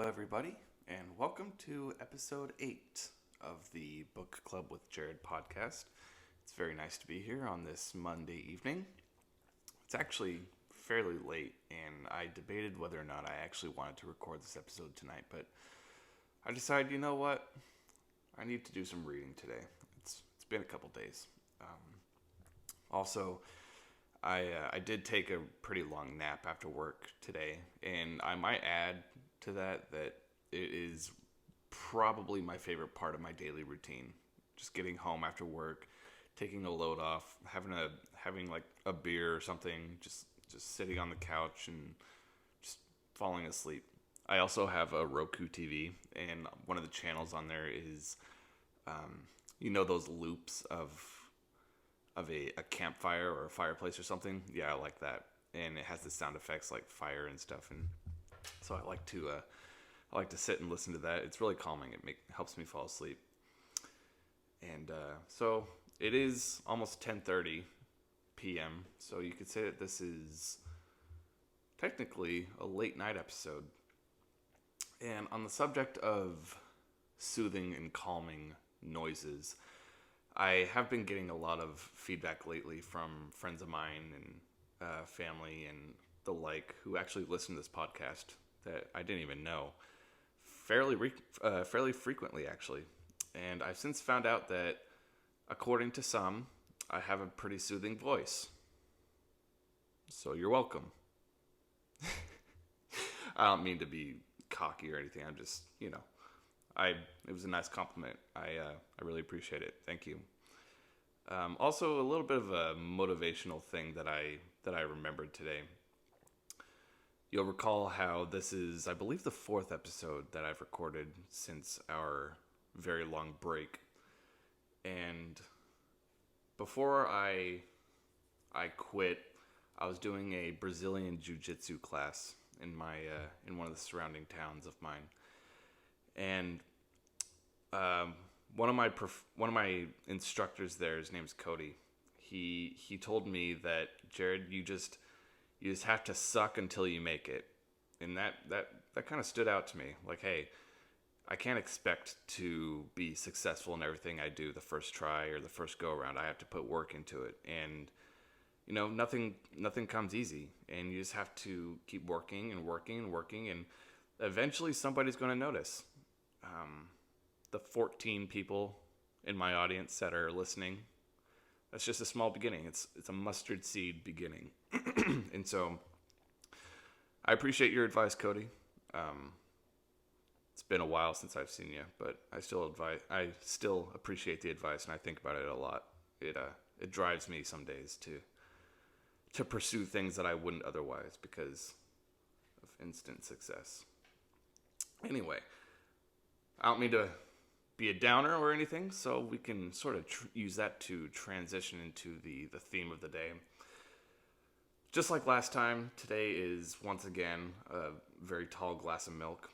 everybody, and welcome to episode 8 of the Book Club with Jared podcast. It's very nice to be here on this Monday evening. It's actually fairly late, and I debated whether or not I actually wanted to record this episode tonight, but I decided, you know what? I need to do some reading today. It's been a couple days. Also, I did take a pretty long nap after work today, and I might add to that it is probably my favorite part of my daily routine. Just getting home after work, taking a load off, having like a beer or something, just sitting on the couch and just falling asleep. I also have a Roku TV, and one of the channels on there is, those loops of a campfire or a fireplace or something. Yeah, I like that, and it has the sound effects like fire and stuff, and so I like to sit and listen to that. It's really calming. It helps me fall asleep. And so it is almost 10:30 p.m. So you could say that this is technically a late night episode. And on the subject of soothing and calming noises, I have been getting a lot of feedback lately from friends of mine and family and the like who actually listen to this podcast that I didn't even know fairly frequently, actually. And I've since found out that, according to some, I have a pretty soothing voice. So you're welcome. I don't mean to be cocky or anything. I'm just, it was a nice compliment. I really appreciate it. Thank you. Also, a little bit of a motivational thing that I remembered today. You'll recall how this is, I believe, the 4th episode that I've recorded since our very long break. And before I quit, I was doing a Brazilian jiu-jitsu class in in one of the surrounding towns of mine. And one of my instructors there, his name's Cody. He told me that, Jared, you just have to suck until you make it. And that kind of stood out to me. Like, hey, I can't expect to be successful in everything I do the first try or the first go around. I have to put work into it. And, nothing comes easy. And you just have to keep working and working and working. And eventually somebody's going to notice. The 14 people in my audience that are listening, that's just a small beginning. It's a mustard seed beginning. And so I appreciate your advice, Cody. It's been a while since I've seen you, but I still appreciate the advice, and I think about it a lot. It drives me some days to pursue things that I wouldn't otherwise because of instant success. Anyway, I don't mean to be a downer or anything, so we can sort of use that to transition into the theme of the day. Just like last time, today is once again a very tall glass of milk.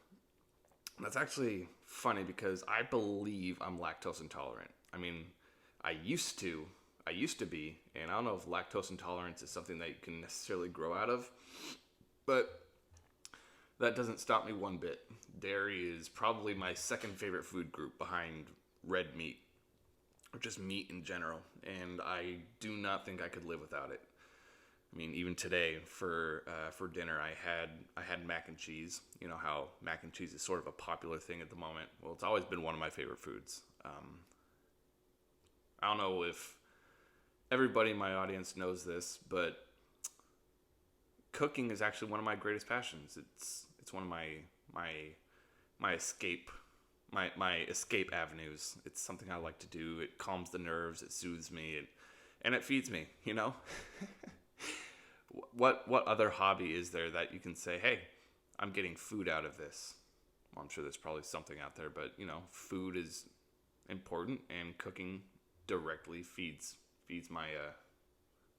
That's actually funny because I believe I'm lactose intolerant. I mean, I used to be, and I don't know if lactose intolerance is something that you can necessarily grow out of, but that doesn't stop me one bit. Dairy is probably my second favorite food group behind red meat, or just meat in general, and I do not think I could live without it. I mean, even today for dinner, I had mac and cheese. You know how mac and cheese is sort of a popular thing at the moment. Well, it's always been one of my favorite foods. I don't know if everybody in my audience knows this, but cooking is actually one of my greatest passions. It's one of my escape avenues. It's something I like to do. It calms the nerves. It soothes me. And it feeds me. What other hobby is there that you can say, hey, I'm getting food out of this? Well, I'm sure there's probably something out there, but food is important, and cooking directly feeds my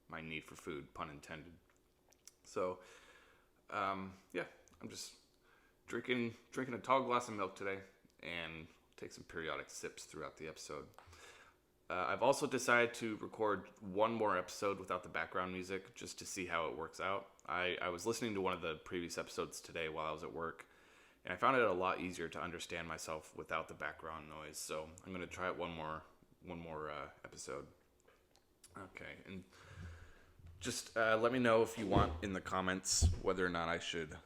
my need for food, pun intended. So, I'm just drinking a tall glass of milk today, and take some periodic sips throughout the episode. I've also decided to record one more episode without the background music just to see how it works out. I was listening to one of the previous episodes today while I was at work, And I found it a lot easier to understand myself without the background noise. So I'm going to try it one more episode. Okay, and just let me know if you want in the comments whether or not I should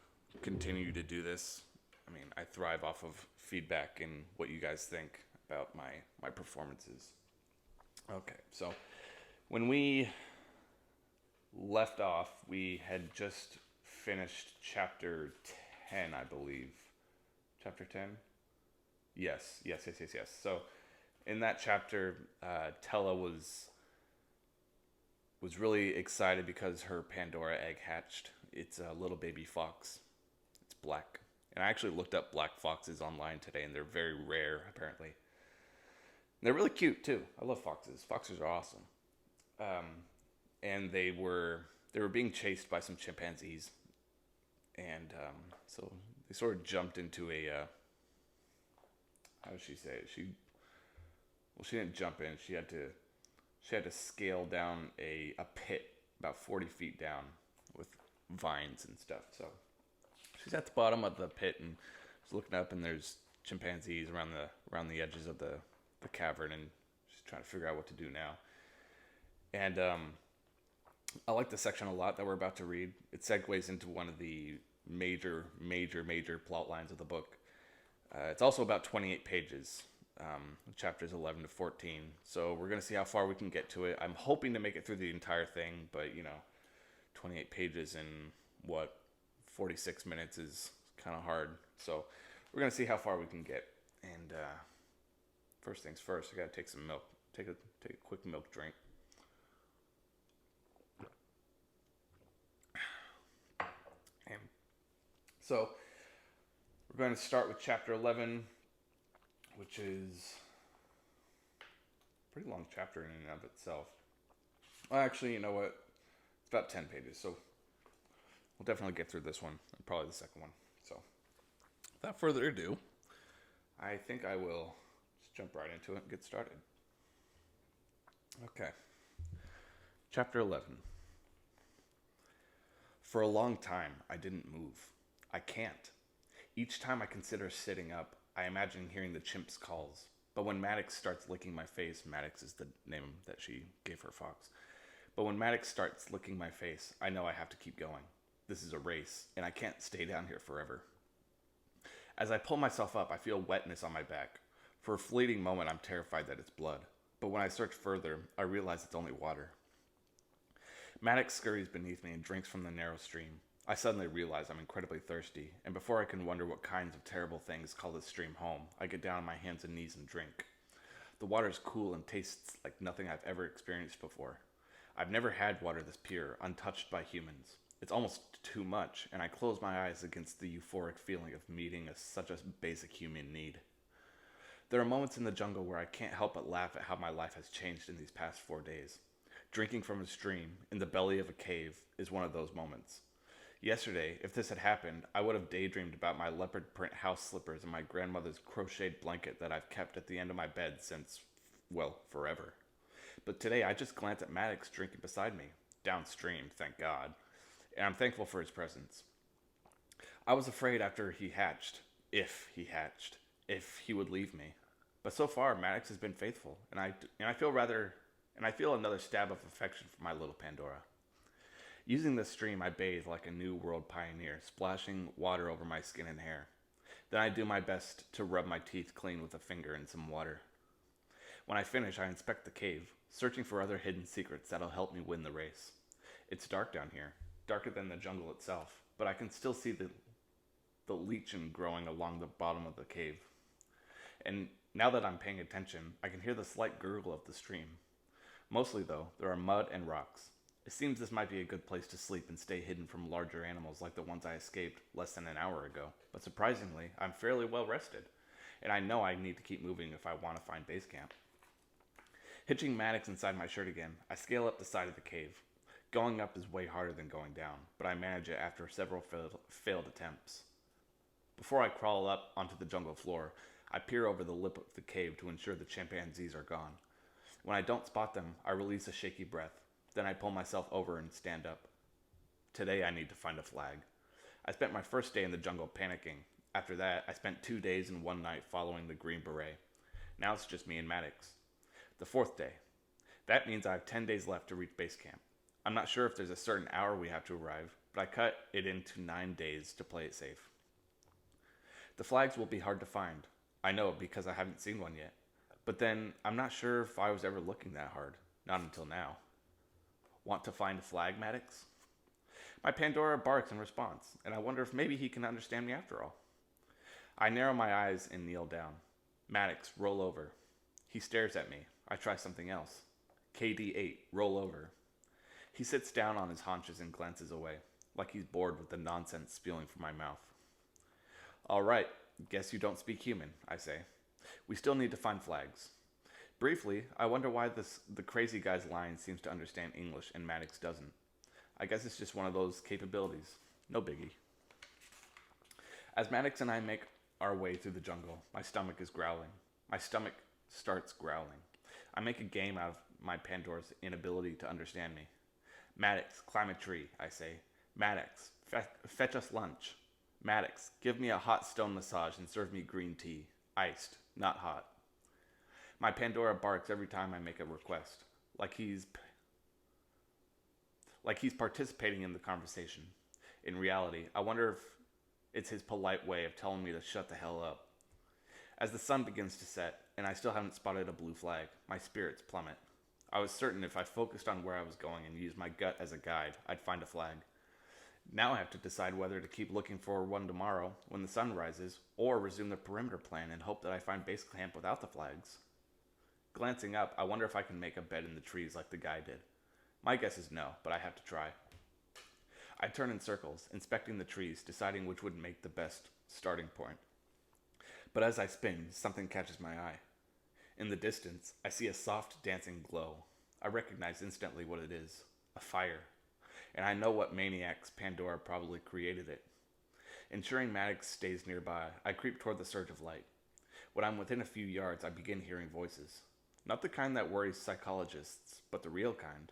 continue to do this. I mean, I thrive off of feedback and what you guys think about my performances. Okay, so when we left off, we had just finished chapter 10, I believe. Chapter 10? Yes. So in that chapter, Tella was really excited because her Pandora egg hatched. It's a little baby fox. It's black. And I actually looked up black foxes online today, and they're very rare, apparently. They're really cute, too. I love foxes. Foxes are awesome. And they were being chased by some chimpanzees. And so they sort of jumped into a... how does she say it? She didn't jump in. She had to scale down a pit about 40 feet down with vines and stuff. So she's at the bottom of the pit and she's looking up, and there's chimpanzees around the edges of the cavern, and she's trying to figure out what to do now. And I like the section a lot that we're about to read. It segues into one of the major plot lines of the book. It's also about 28 pages. Chapters 11 to 14. So we're going to see how far we can get to it. I'm hoping to make it through the entire thing, but 28 pages in 46 minutes is kind of hard. So we're going to see how far we can get. And first things first, I got to take some milk. Take a quick milk drink. And so we're going to start with chapter 11, which is a pretty long chapter in and of itself. Well, actually, you know what? It's about 10 pages, so we'll definitely get through this one, and probably the second one. So, without further ado, I think I will just jump right into it and get started. Okay. Chapter 11. For a long time, I didn't move. I can't. Each time I consider sitting up, I imagine hearing the chimp's calls. But when Maddox starts licking my face, Maddox is the name that she gave her fox. But when Maddox starts licking my face, I know I have to keep going. This is a race, and I can't stay down here forever. As I pull myself up, I feel wetness on my back. For a fleeting moment, I'm terrified that it's blood. But when I search further, I realize it's only water. Maddox scurries beneath me and drinks from the narrow stream. I suddenly realize I'm incredibly thirsty, and before I can wonder what kinds of terrible things call this stream home, I get down on my hands and knees and drink. The water is cool and tastes like nothing I've ever experienced before. I've never had water this pure, untouched by humans. It's almost too much, and I close my eyes against the euphoric feeling of meeting such a basic human need. There are moments in the jungle where I can't help but laugh at how my life has changed in these past 4 days. Drinking from a stream in the belly of a cave is one of those moments. Yesterday, if this had happened, I would have daydreamed about my leopard print house slippers and my grandmother's crocheted blanket that I've kept at the end of my bed since, forever. But today I just glanced at Maddox drinking beside me, downstream, thank God, and I'm thankful for his presence. I was afraid after he hatched, if he would leave me. But so far, Maddox has been faithful, and I feel another stab of affection for my little Pandora. Using the stream, I bathe like a new world pioneer, splashing water over my skin and hair. Then I do my best to rub my teeth clean with a finger in some water. When I finish, I inspect the cave, searching for other hidden secrets that'll help me win the race. It's dark down here, darker than the jungle itself, but I can still see the lichen growing along the bottom of the cave. And now that I'm paying attention, I can hear the slight gurgle of the stream. Mostly, though, there are mud and rocks. It seems this might be a good place to sleep and stay hidden from larger animals like the ones I escaped less than an hour ago. But surprisingly, I'm fairly well rested, and I know I need to keep moving if I want to find base camp. Hitching Maddox inside my shirt again, I scale up the side of the cave. Going up is way harder than going down, but I manage it after several failed attempts. Before I crawl up onto the jungle floor, I peer over the lip of the cave to ensure the chimpanzees are gone. When I don't spot them, I release a shaky breath. Then I pull myself over and stand up. Today I need to find a flag. I spent my first day in the jungle panicking. After that, I spent 2 days and one night following the Green Beret. Now it's just me and Maddox. The fourth day. That means I have 10 days left to reach base camp. I'm not sure if there's a certain hour we have to arrive, but I cut it into 9 days to play it safe. The flags will be hard to find. I know because I haven't seen one yet. But then, I'm not sure if I was ever looking that hard. Not until now. Want to find a flag, Maddox? My Pandora barks in response, and I wonder if maybe he can understand me after all. I narrow my eyes and kneel down. Maddox, roll over. He stares at me. I try something else. KD8, roll over. He sits down on his haunches and glances away, like he's bored with the nonsense spewing from my mouth. All right, guess you don't speak human, I say. We still need to find flags. Briefly, I wonder why the crazy guy's line seems to understand English and Maddox doesn't. I guess it's just one of those capabilities. No biggie. As Maddox and I make our way through the jungle, my stomach is growling. My stomach starts growling. I make a game out of my Pandora's inability to understand me. Maddox, climb a tree, I say. Maddox, fetch us lunch. Maddox, give me a hot stone massage and serve me green tea. Iced, not hot. My Pandora barks every time I make a request, like he's participating in the conversation. In reality, I wonder if it's his polite way of telling me to shut the hell up. As the sun begins to set, and I still haven't spotted a blue flag, my spirits plummet. I was certain if I focused on where I was going and used my gut as a guide, I'd find a flag. Now I have to decide whether to keep looking for one tomorrow when the sun rises, or resume the perimeter plan and hope that I find base camp without the flags. Glancing up, I wonder if I can make a bed in the trees like the guy did. My guess is no, but I have to try. I turn in circles, inspecting the trees, deciding which would make the best starting point. But as I spin, something catches my eye. In the distance, I see a soft, dancing glow. I recognize instantly what it is. A fire. And I know what maniac's Pandora probably created it. Ensuring Maddox stays nearby, I creep toward the surge of light. When I'm within a few yards, I begin hearing voices. Not the kind that worries psychologists, but the real kind.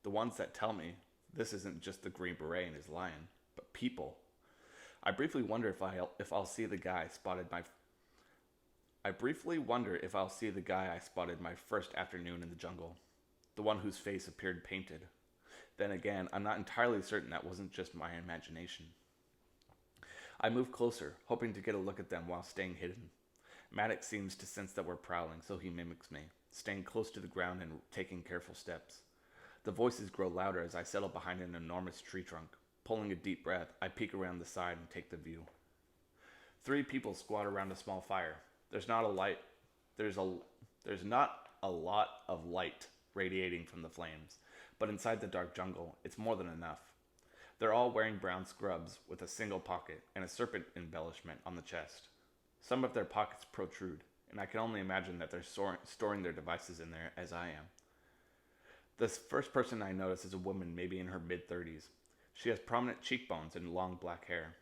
The ones that tell me this isn't just the Green Beret and his lion, but people. I briefly wonder if I'll see the guy I spotted my first afternoon in the jungle. The one whose face appeared painted. Then again, I'm not entirely certain that wasn't just my imagination. I move closer, hoping to get a look at them while staying hidden. Maddox seems to sense that we're prowling, so he mimics me, staying close to the ground and taking careful steps. The voices grow louder as I settle behind an enormous tree trunk. Pulling a deep breath, I peek around the side and take the view. 3 people squat around a small fire. There's not a lot of light radiating from the flames, but inside the dark jungle, it's more than enough. They're all wearing brown scrubs with a single pocket and a serpent embellishment on the chest. Some of their pockets protrude, and I can only imagine that they're storing their devices in there as I am. The first person I notice is a woman maybe in her mid-30s. She has prominent cheekbones and long black hair.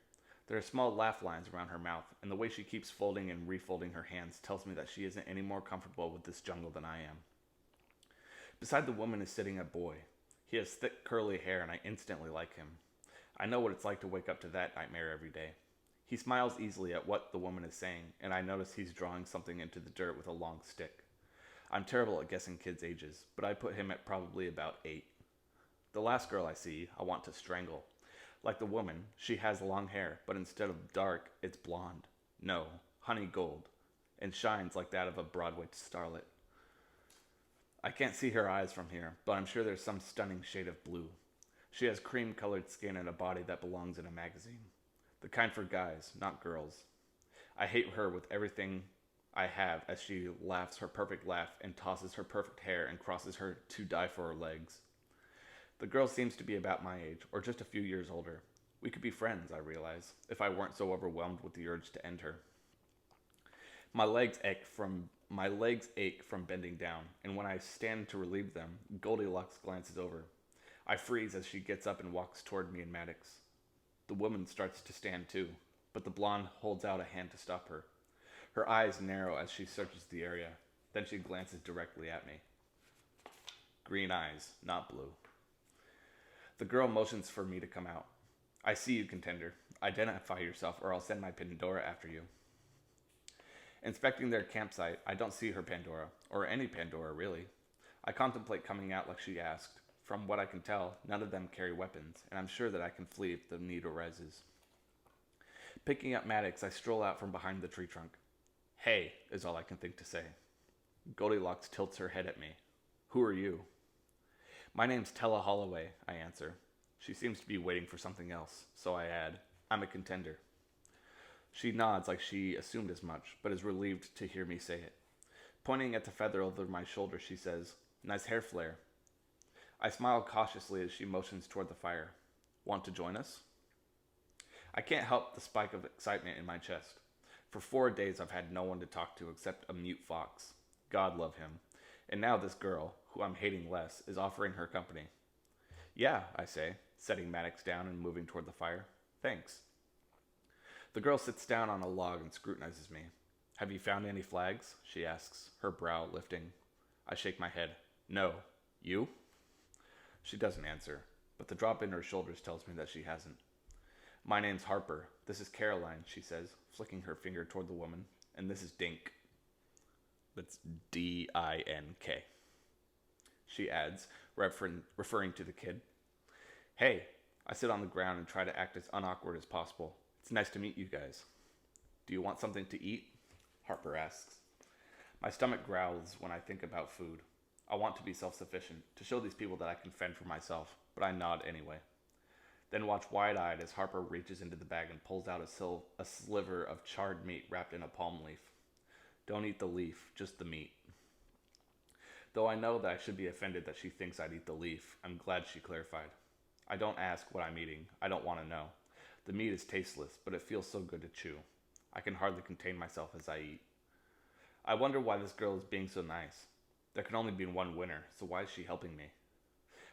There are small laugh lines around her mouth, and the way she keeps folding and refolding her hands tells me that she isn't any more comfortable with this jungle than I am. Beside the woman is sitting a boy. He has thick curly hair, and I instantly like him. I know what it's like to wake up to that nightmare every day. He smiles easily at what the woman is saying, and I notice he's drawing something into the dirt with a long stick. I'm terrible at guessing kids' ages, but I put him at probably about 8. The last girl I see, I want to strangle. Like the woman, she has long hair, but instead of dark, it's blonde. No, honey gold, and shines like that of a Broadway starlet. I can't see her eyes from here, but I'm sure there's some stunning shade of blue. She has cream-colored skin and a body that belongs in a magazine. The kind for guys, not girls. I hate her with everything I have as she laughs her perfect laugh and tosses her perfect hair and crosses her to die for her legs. The girl seems to be about my age, or just a few years older. We could be friends, I realize, if I weren't so overwhelmed with the urge to end her. My legs ache from bending down, and when I stand to relieve them, Goldilocks glances over. I freeze as she gets up and walks toward me and Maddox. The woman starts to stand too, but the blonde holds out a hand to stop her. Her eyes narrow as she searches the area. Then she glances directly at me. Green eyes, not blue. The girl motions for me to come out. I see you, contender. Identify yourself or I'll send my Pandora after you. Inspecting their campsite, I don't see her Pandora, or any Pandora really. I contemplate coming out like she asked. From what I can tell, none of them carry weapons, and I'm sure that I can flee if the need arises. Picking up Maddox, I stroll out from behind the tree trunk. Hey, is all I can think to say. Goldilocks tilts her head at me. Who are you? My name's Tella Holloway, I answer. She seems to be waiting for something else, so I add, I'm a contender. She nods like she assumed as much, but is relieved to hear me say it. Pointing at the feather over my shoulder, she says, Nice hair flare. I smile cautiously as she motions toward the fire. Want to join us? I can't help the spike of excitement in my chest. For 4 days I've had no one to talk to except a mute fox. God love him. And now this girl, who I'm hating less, is offering her company. Yeah, I say, setting Maddox down and moving toward the fire. Thanks. The girl sits down on a log and scrutinizes me. Have you found any flags? She asks, her brow lifting. I shake my head. No. You? She doesn't answer, but the drop in her shoulders tells me that she hasn't. My name's Harper. This is Caroline, she says, flicking her finger toward the woman. And this is Dink. That's D-I-N-K. She adds, referring to the kid. Hey, I sit on the ground and try to act as unawkward as possible. It's nice to meet you guys. Do you want something to eat? Harper asks. My stomach growls when I think about food. I want to be self-sufficient, to show these people that I can fend for myself, but I nod anyway. Then watch wide-eyed as Harper reaches into the bag and pulls out a sliver of charred meat wrapped in a palm leaf. Don't eat the leaf, just the meat. Though I know that I should be offended that she thinks I'd eat the leaf, I'm glad she clarified. I don't ask what I'm eating. I don't want to know. The meat is tasteless, but it feels so good to chew. I can hardly contain myself as I eat. I wonder why this girl is being so nice. There can only be one winner, so why is she helping me?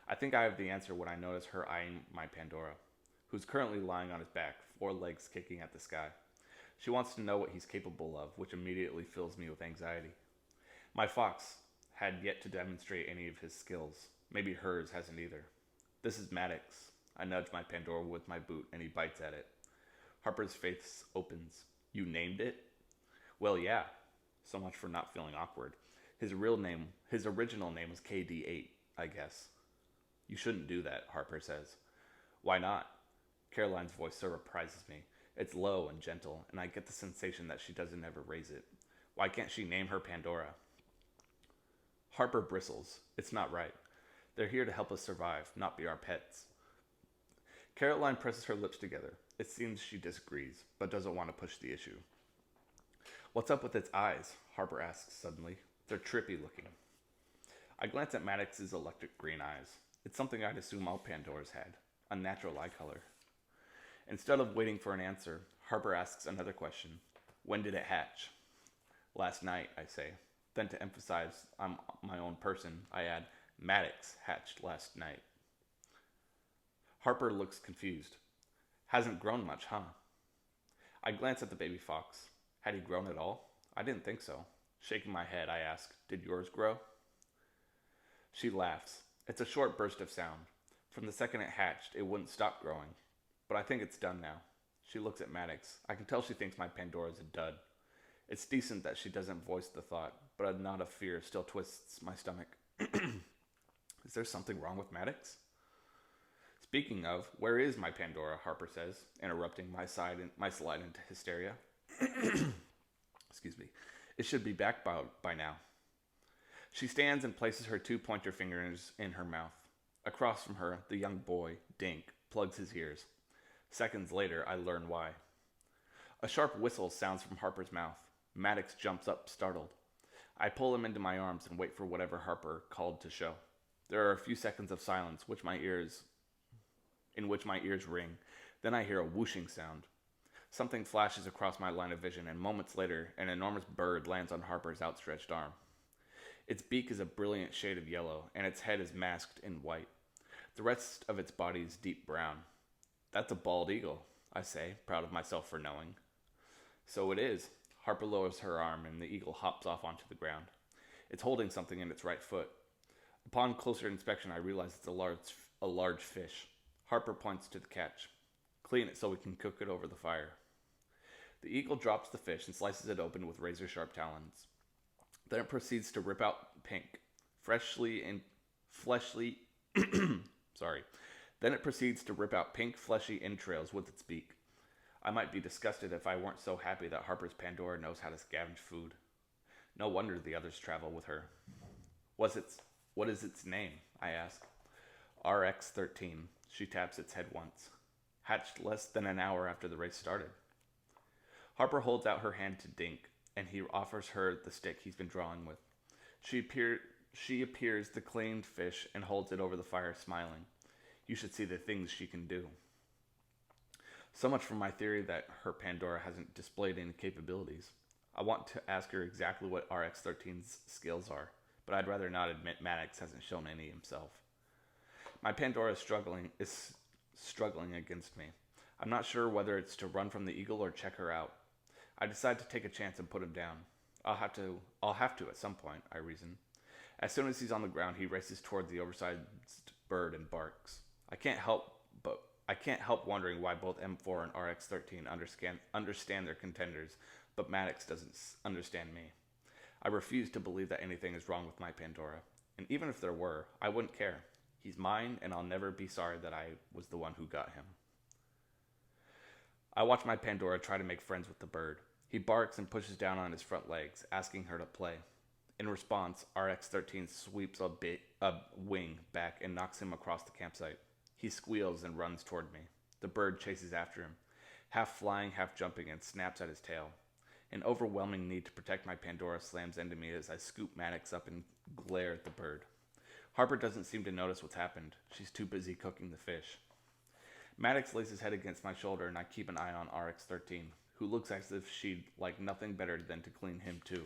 I think I have the answer when I notice her eyeing my Pandora, who's currently lying on his back, 4 legs kicking at the sky. She wants to know what he's capable of, which immediately fills me with anxiety. My fox had yet to demonstrate any of his skills. Maybe hers hasn't either. This is Maddox. I nudge my Pandora with my boot, and he bites at it. Harper's face opens. You named it? Well, yeah. So much for not feeling awkward. His original name was KD8, I guess. You shouldn't do that, Harper says. Why not? Caroline's voice surprises me. It's low and gentle, and I get the sensation that she doesn't ever raise it. Why can't she name her Pandora? Harper bristles. It's not right. They're here to help us survive, not be our pets. Caroline presses her lips together. It seems she disagrees, but doesn't want to push the issue. What's up with its eyes? Harper asks suddenly. They're trippy looking. I glance at Maddox's electric green eyes. It's something I'd assume all Pandoras had. A natural eye color. Instead of waiting for an answer, Harper asks another question. When did it hatch? Last night, I say. Then to emphasize I'm my own person, I add, Maddox hatched last night. Harper looks confused. Hasn't grown much, huh? I glance at the baby fox. Had he grown at all? I didn't think so. Shaking my head, I ask, did yours grow? She laughs. It's a short burst of sound. From the second it hatched, it wouldn't stop growing. But I think it's done now. She looks at Maddox. I can tell she thinks my Pandora's a dud. It's decent that she doesn't voice the thought, but a knot of fear still twists my stomach. Is there something wrong with Maddox? Speaking of, where is my Pandora, Harper says, interrupting my slide into hysteria. Excuse me. It should be back by now. She stands and places her 2 pointer fingers in her mouth. Across from her, the young boy, Dink, plugs his ears. Seconds later, I learn why. A sharp whistle sounds from Harper's mouth. Maddox jumps up, startled. I pull him into my arms and wait for whatever Harper called to show. There are a few seconds of silence, in which my ears ring. Then I hear a whooshing sound. Something flashes across my line of vision, and moments later, an enormous bird lands on Harper's outstretched arm. Its beak is a brilliant shade of yellow, and its head is masked in white. The rest of its body is deep brown. That's a bald eagle, I say, proud of myself for knowing. So it is. Harper lowers her arm, and the eagle hops off onto the ground. It's holding something in its right foot. Upon closer inspection, I realize it's a large fish. Harper points to the catch. Clean it so we can cook it over the fire. The eagle drops the fish and slices it open with razor-sharp talons. Then it proceeds to rip out pink, fleshly, sorry. Then it proceeds to rip out pink, fleshy entrails with its beak. I might be disgusted if I weren't so happy that Harper's Pandora knows how to scavenge food. No wonder the others travel with her. What is its name? I ask. RX-13. She taps its head once. Hatched less than an hour after the race started. Harper holds out her hand to Dink, and he offers her the stick he's been drawing with. She appears the cleaned fish and holds it over the fire, smiling. You should see the things she can do. So much for my theory that her Pandora hasn't displayed any capabilities. I want to ask her exactly what RX-13's skills are, but I'd rather not admit Maddox hasn't shown any himself. My Pandora is struggling against me. I'm not sure whether it's to run from the eagle or check her out. I decide to take a chance and put him down. I'll have to at some point, I reason. As soon as he's on the ground, he races toward the oversized bird and barks. I can't help wondering why both M4 and RX-13 understand their contenders, but Maddox doesn't understand me. I refuse to believe that anything is wrong with my Pandora, and even if there were, I wouldn't care. He's mine, and I'll never be sorry that I was the one who got him. I watch my Pandora try to make friends with the bird. He barks and pushes down on his front legs, asking her to play. In response, RX-13 sweeps a wing back and knocks him across the campsite. He squeals and runs toward me. The bird chases after him, half flying, half jumping, and snaps at his tail. An overwhelming need to protect my Pandora slams into me as I scoop Maddox up and glare at the bird. Harper doesn't seem to notice what's happened. She's too busy cooking the fish. Maddox lays his head against my shoulder, and I keep an eye on RX-13, who looks as if she'd like nothing better than to clean him too.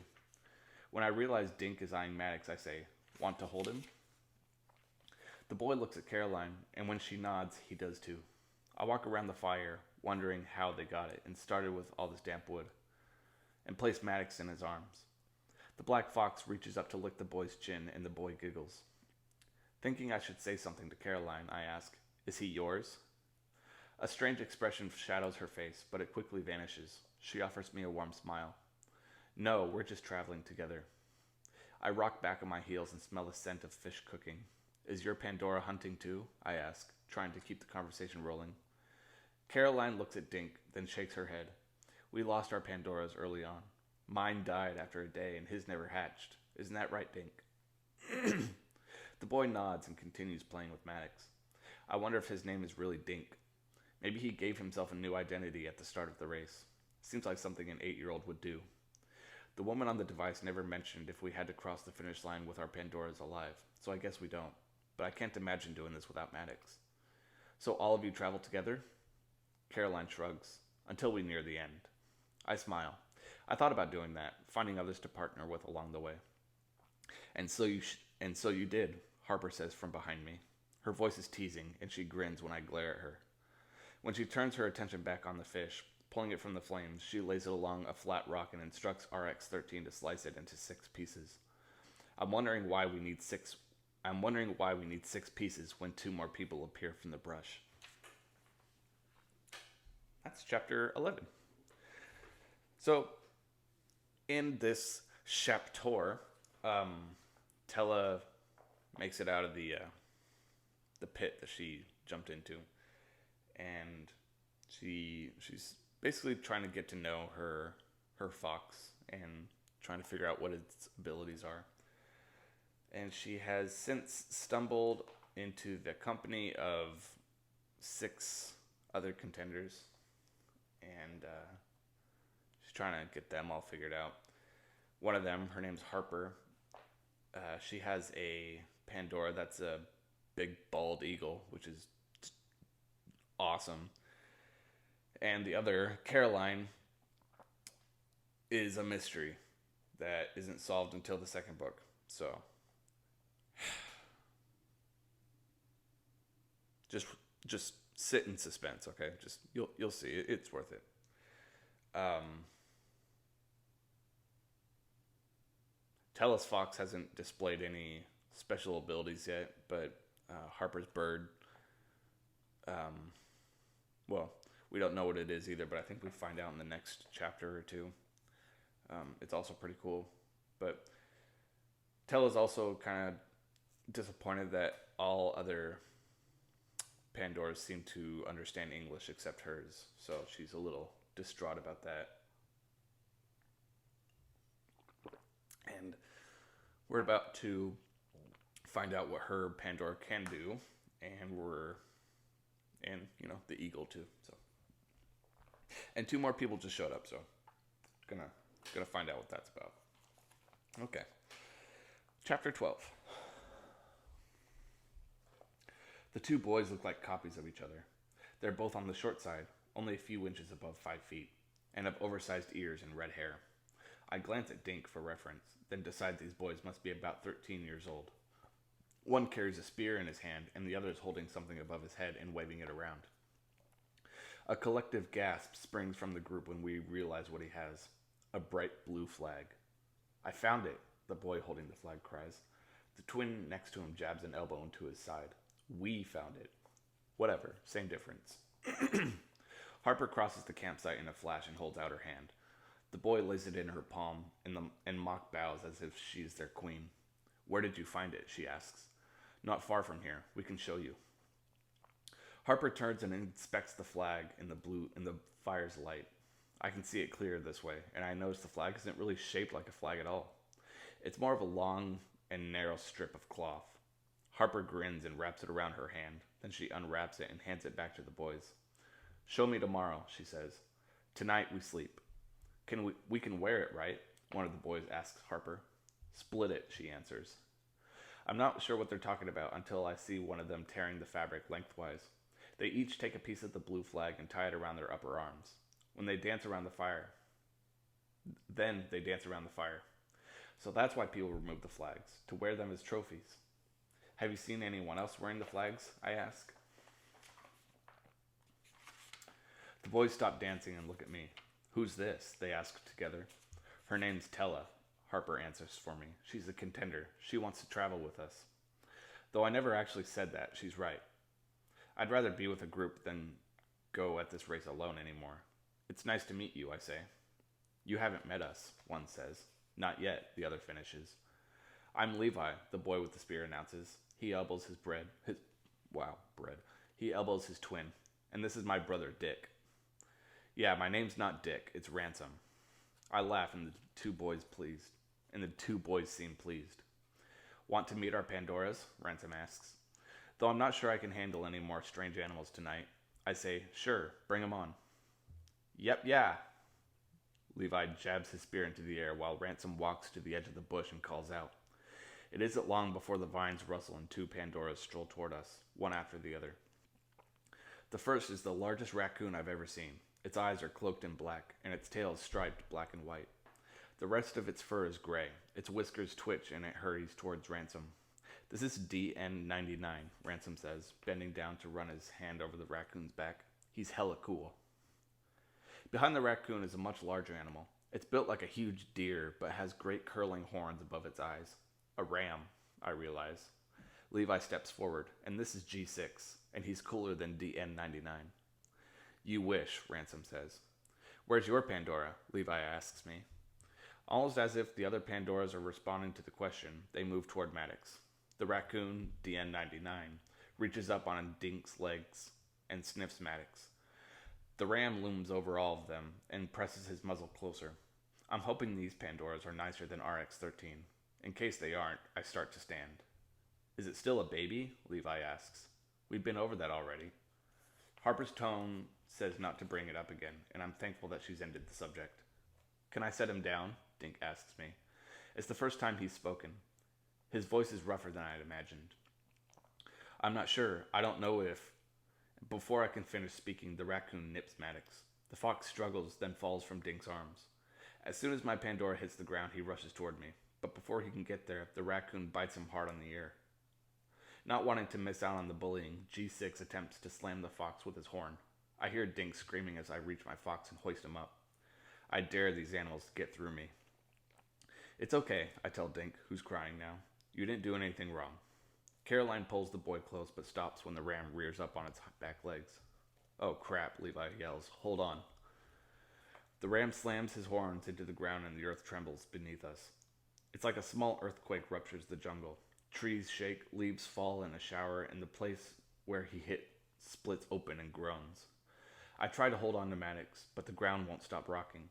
When I realize Dink is eyeing Maddox, I say, "Want to hold him?" The boy looks at Caroline, and when she nods, he does too. I walk around the fire, wondering how they got it, and started with all this damp wood, and place Maddox in his arms. The black fox reaches up to lick the boy's chin, and the boy giggles. Thinking I should say something to Caroline, I ask, "Is he yours?" A strange expression shadows her face, but it quickly vanishes. She offers me a warm smile. "No, we're just traveling together." I rock back on my heels and smell the scent of fish cooking. "Is your Pandora hunting too?" I ask, trying to keep the conversation rolling. Caroline looks at Dink, then shakes her head. "We lost our Pandoras early on. Mine died after a day, and his never hatched. Isn't that right, Dink?" The boy nods and continues playing with Maddox. I wonder if his name is really Dink. Maybe he gave himself a new identity at the start of the race. Seems like something an 8-year-old would do. The woman on the device never mentioned if we had to cross the finish line with our Pandoras alive, so I guess we don't. But I can't imagine doing this without Maddox. "So all of you travel together?" Caroline shrugs, until we near the end. I smile. I thought about doing that, finding others to partner with along the way. And so you did," Harper says from behind me. Her voice is teasing, and she grins when I glare at her. When she turns her attention back on the fish, pulling it from the flames, she lays it along a flat rock and instructs RX-13 to slice it into 6 pieces. I'm wondering why we need six pieces when 2 more people appear from the brush. That's chapter 11. So, in this chapter, Tella makes it out of the pit that she jumped into, and she's basically trying to get to know her fox and trying to figure out what its abilities are. And she has since stumbled into the company of 6 other contenders, and she's trying to get them all figured out. One of them, her name's Harper. She has a Pandora that's a big bald eagle, which is awesome. And the other, Caroline, is a mystery that isn't solved until the 2nd book. So just sit in suspense, okay? Just you'll see. It's worth it. Tella's fox hasn't displayed any special abilities yet, but Harper's bird, We don't know what it is either, but I think we find out in the next chapter or two. It's also pretty cool. But Tella's also kind of disappointed that all other Pandoras seem to understand English except hers. So she's a little distraught about that. And we're about to find out what her Pandora can do, and the eagle too. So, and 2 more people just showed up, so gonna find out what that's about. Okay, chapter 12. The 2 boys look like copies of each other. They're both on the short side, only a few inches above 5 feet, and have oversized ears and red hair. I glance at Dink for reference, then decide these boys must be about 13 years old. One carries a spear in his hand, and the other is holding something above his head and waving it around. A collective gasp springs from the group when we realize what he has. A bright blue flag. "I found it," the boy holding the flag cries. The twin next to him jabs an elbow into his side. "We found it." Whatever, same difference. Harper crosses the campsite in a flash and holds out her hand. The boy lays it in her palm and mock bows as if she's their queen. "Where did you find it?" she asks. "Not far from here. We can show you." Harper turns and inspects the flag in the fire's light. I can see it clear this way, and I notice the flag isn't really shaped like a flag at all. It's more of a long and narrow strip of cloth. Harper grins and wraps it around her hand. Then she unwraps it and hands it back to the boys. "Show me tomorrow," she says. "Tonight we sleep." We can wear it, right?" one of the boys asks Harper. "Split it," she answers. I'm not sure what they're talking about until I see one of them tearing the fabric lengthwise. They each take a piece of the blue flag and tie it around their upper arms. Then they dance around the fire. So that's why people remove the flags, to wear them as trophies. "Have you seen anyone else wearing the flags?" I ask. The boys stop dancing and look at me. "Who's this?" they ask together. "Her name's Tella," Harper answers for me. "She's a contender. She wants to travel with us." Though I never actually said that, she's right. I'd rather be with a group than go at this race alone anymore. "It's nice to meet you," I say. "You haven't met us," one says. "Not yet," the other finishes. "I'm Levi," the boy with the spear announces. He elbows He elbows his twin. "And this is my brother, Dick." "Yeah, my name's not Dick, it's Ransom." I laugh and the two boys seem pleased. "Want to meet our Pandoras?" Ransom asks. Though I'm not sure I can handle any more strange animals tonight, I say, "Sure, bring 'em on." "Yep, yeah." Levi jabs his spear into the air while Ransom walks to the edge of the bush and calls out. It isn't long before the vines rustle and 2 Pandoras stroll toward us, one after the other. The first is the largest raccoon I've ever seen. Its eyes are cloaked in black, and its tail is striped black and white. The rest of its fur is gray. Its whiskers twitch, and it hurries towards Ransom. "This is DN99, Ransom says, bending down to run his hand over the raccoon's back. "He's hella cool." Behind the raccoon is a much larger animal. It's built like a huge deer, but has great curling horns above its eyes. A ram, I realize. Levi steps forward, and this is G6, and he's cooler than DN99. "You wish," Ransom says. "Where's your Pandora?" Levi asks me. Almost as if the other Pandoras are responding to the question, they move toward Maddox. The raccoon, DN99, reaches up on Dink's legs and sniffs Maddox. The ram looms over all of them and presses his muzzle closer. I'm hoping these Pandoras are nicer than RX-13. In case they aren't, I start to stand. "Is it still a baby?" Levi asks. "We've been over that already." Harper's tone says not to bring it up again, and I'm thankful that she's ended the subject. "Can I set him down?" Dink asks me. It's the first time he's spoken. His voice is rougher than I'd imagined. "I'm not sure. I don't know if..." Before I can finish speaking, the raccoon nips Maddox. The fox struggles, then falls from Dink's arms. As soon as my Pandora hits the ground, he rushes toward me. But before he can get there, the raccoon bites him hard on the ear. Not wanting to miss out on the bullying, G6 attempts to slam the fox with his horn. I hear Dink screaming as I reach my fox and hoist him up. I dare these animals to get through me. "It's okay," I tell Dink, who's crying now. "You didn't do anything wrong." Caroline pulls the boy close but stops when the ram rears up on its back legs. Oh crap, Levi yells. Hold on. The ram slams his horns into the ground and the earth trembles beneath us. It's like a small earthquake ruptures the jungle. Trees shake, leaves fall in a shower, and the place where he hit splits open and groans. I try to hold on to Maddox, but the ground won't stop rocking.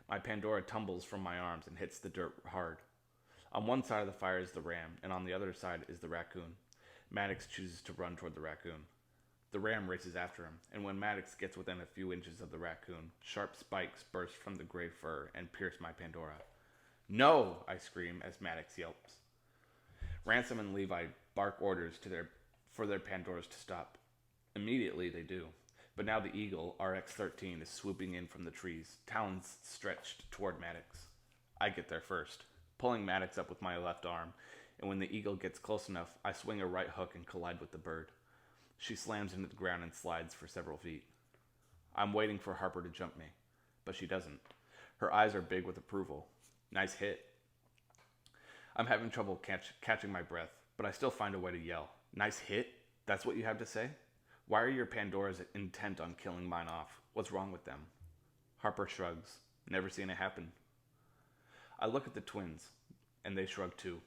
My Pandora tumbles from my arms and hits the dirt hard. On one side of the fire is the ram, and on the other side is the raccoon. Maddox chooses to run toward the raccoon. The ram races after him, and when Maddox gets within a few inches of the raccoon, sharp spikes burst from the gray fur and pierce my Pandora. No! I scream as Maddox yelps. Ransom and Levi bark orders for their Pandoras to stop. Immediately they do, but now the eagle, RX-13, is swooping in from the trees, talons stretched toward Maddox. I get there first, pulling Maddox up with my left arm, and when the eagle gets close enough, I swing a right hook and collide with the bird. She slams into the ground and slides for several feet. I'm waiting for Harper to jump me, but she doesn't. Her eyes are big with approval. Nice hit. I'm having trouble catching my breath, but I still find a way to yell. Nice hit? That's what you have to say? Why are your Pandoras intent on killing mine off? What's wrong with them? Harper shrugs. Never seen it happen. I look at the twins, and they shrug too.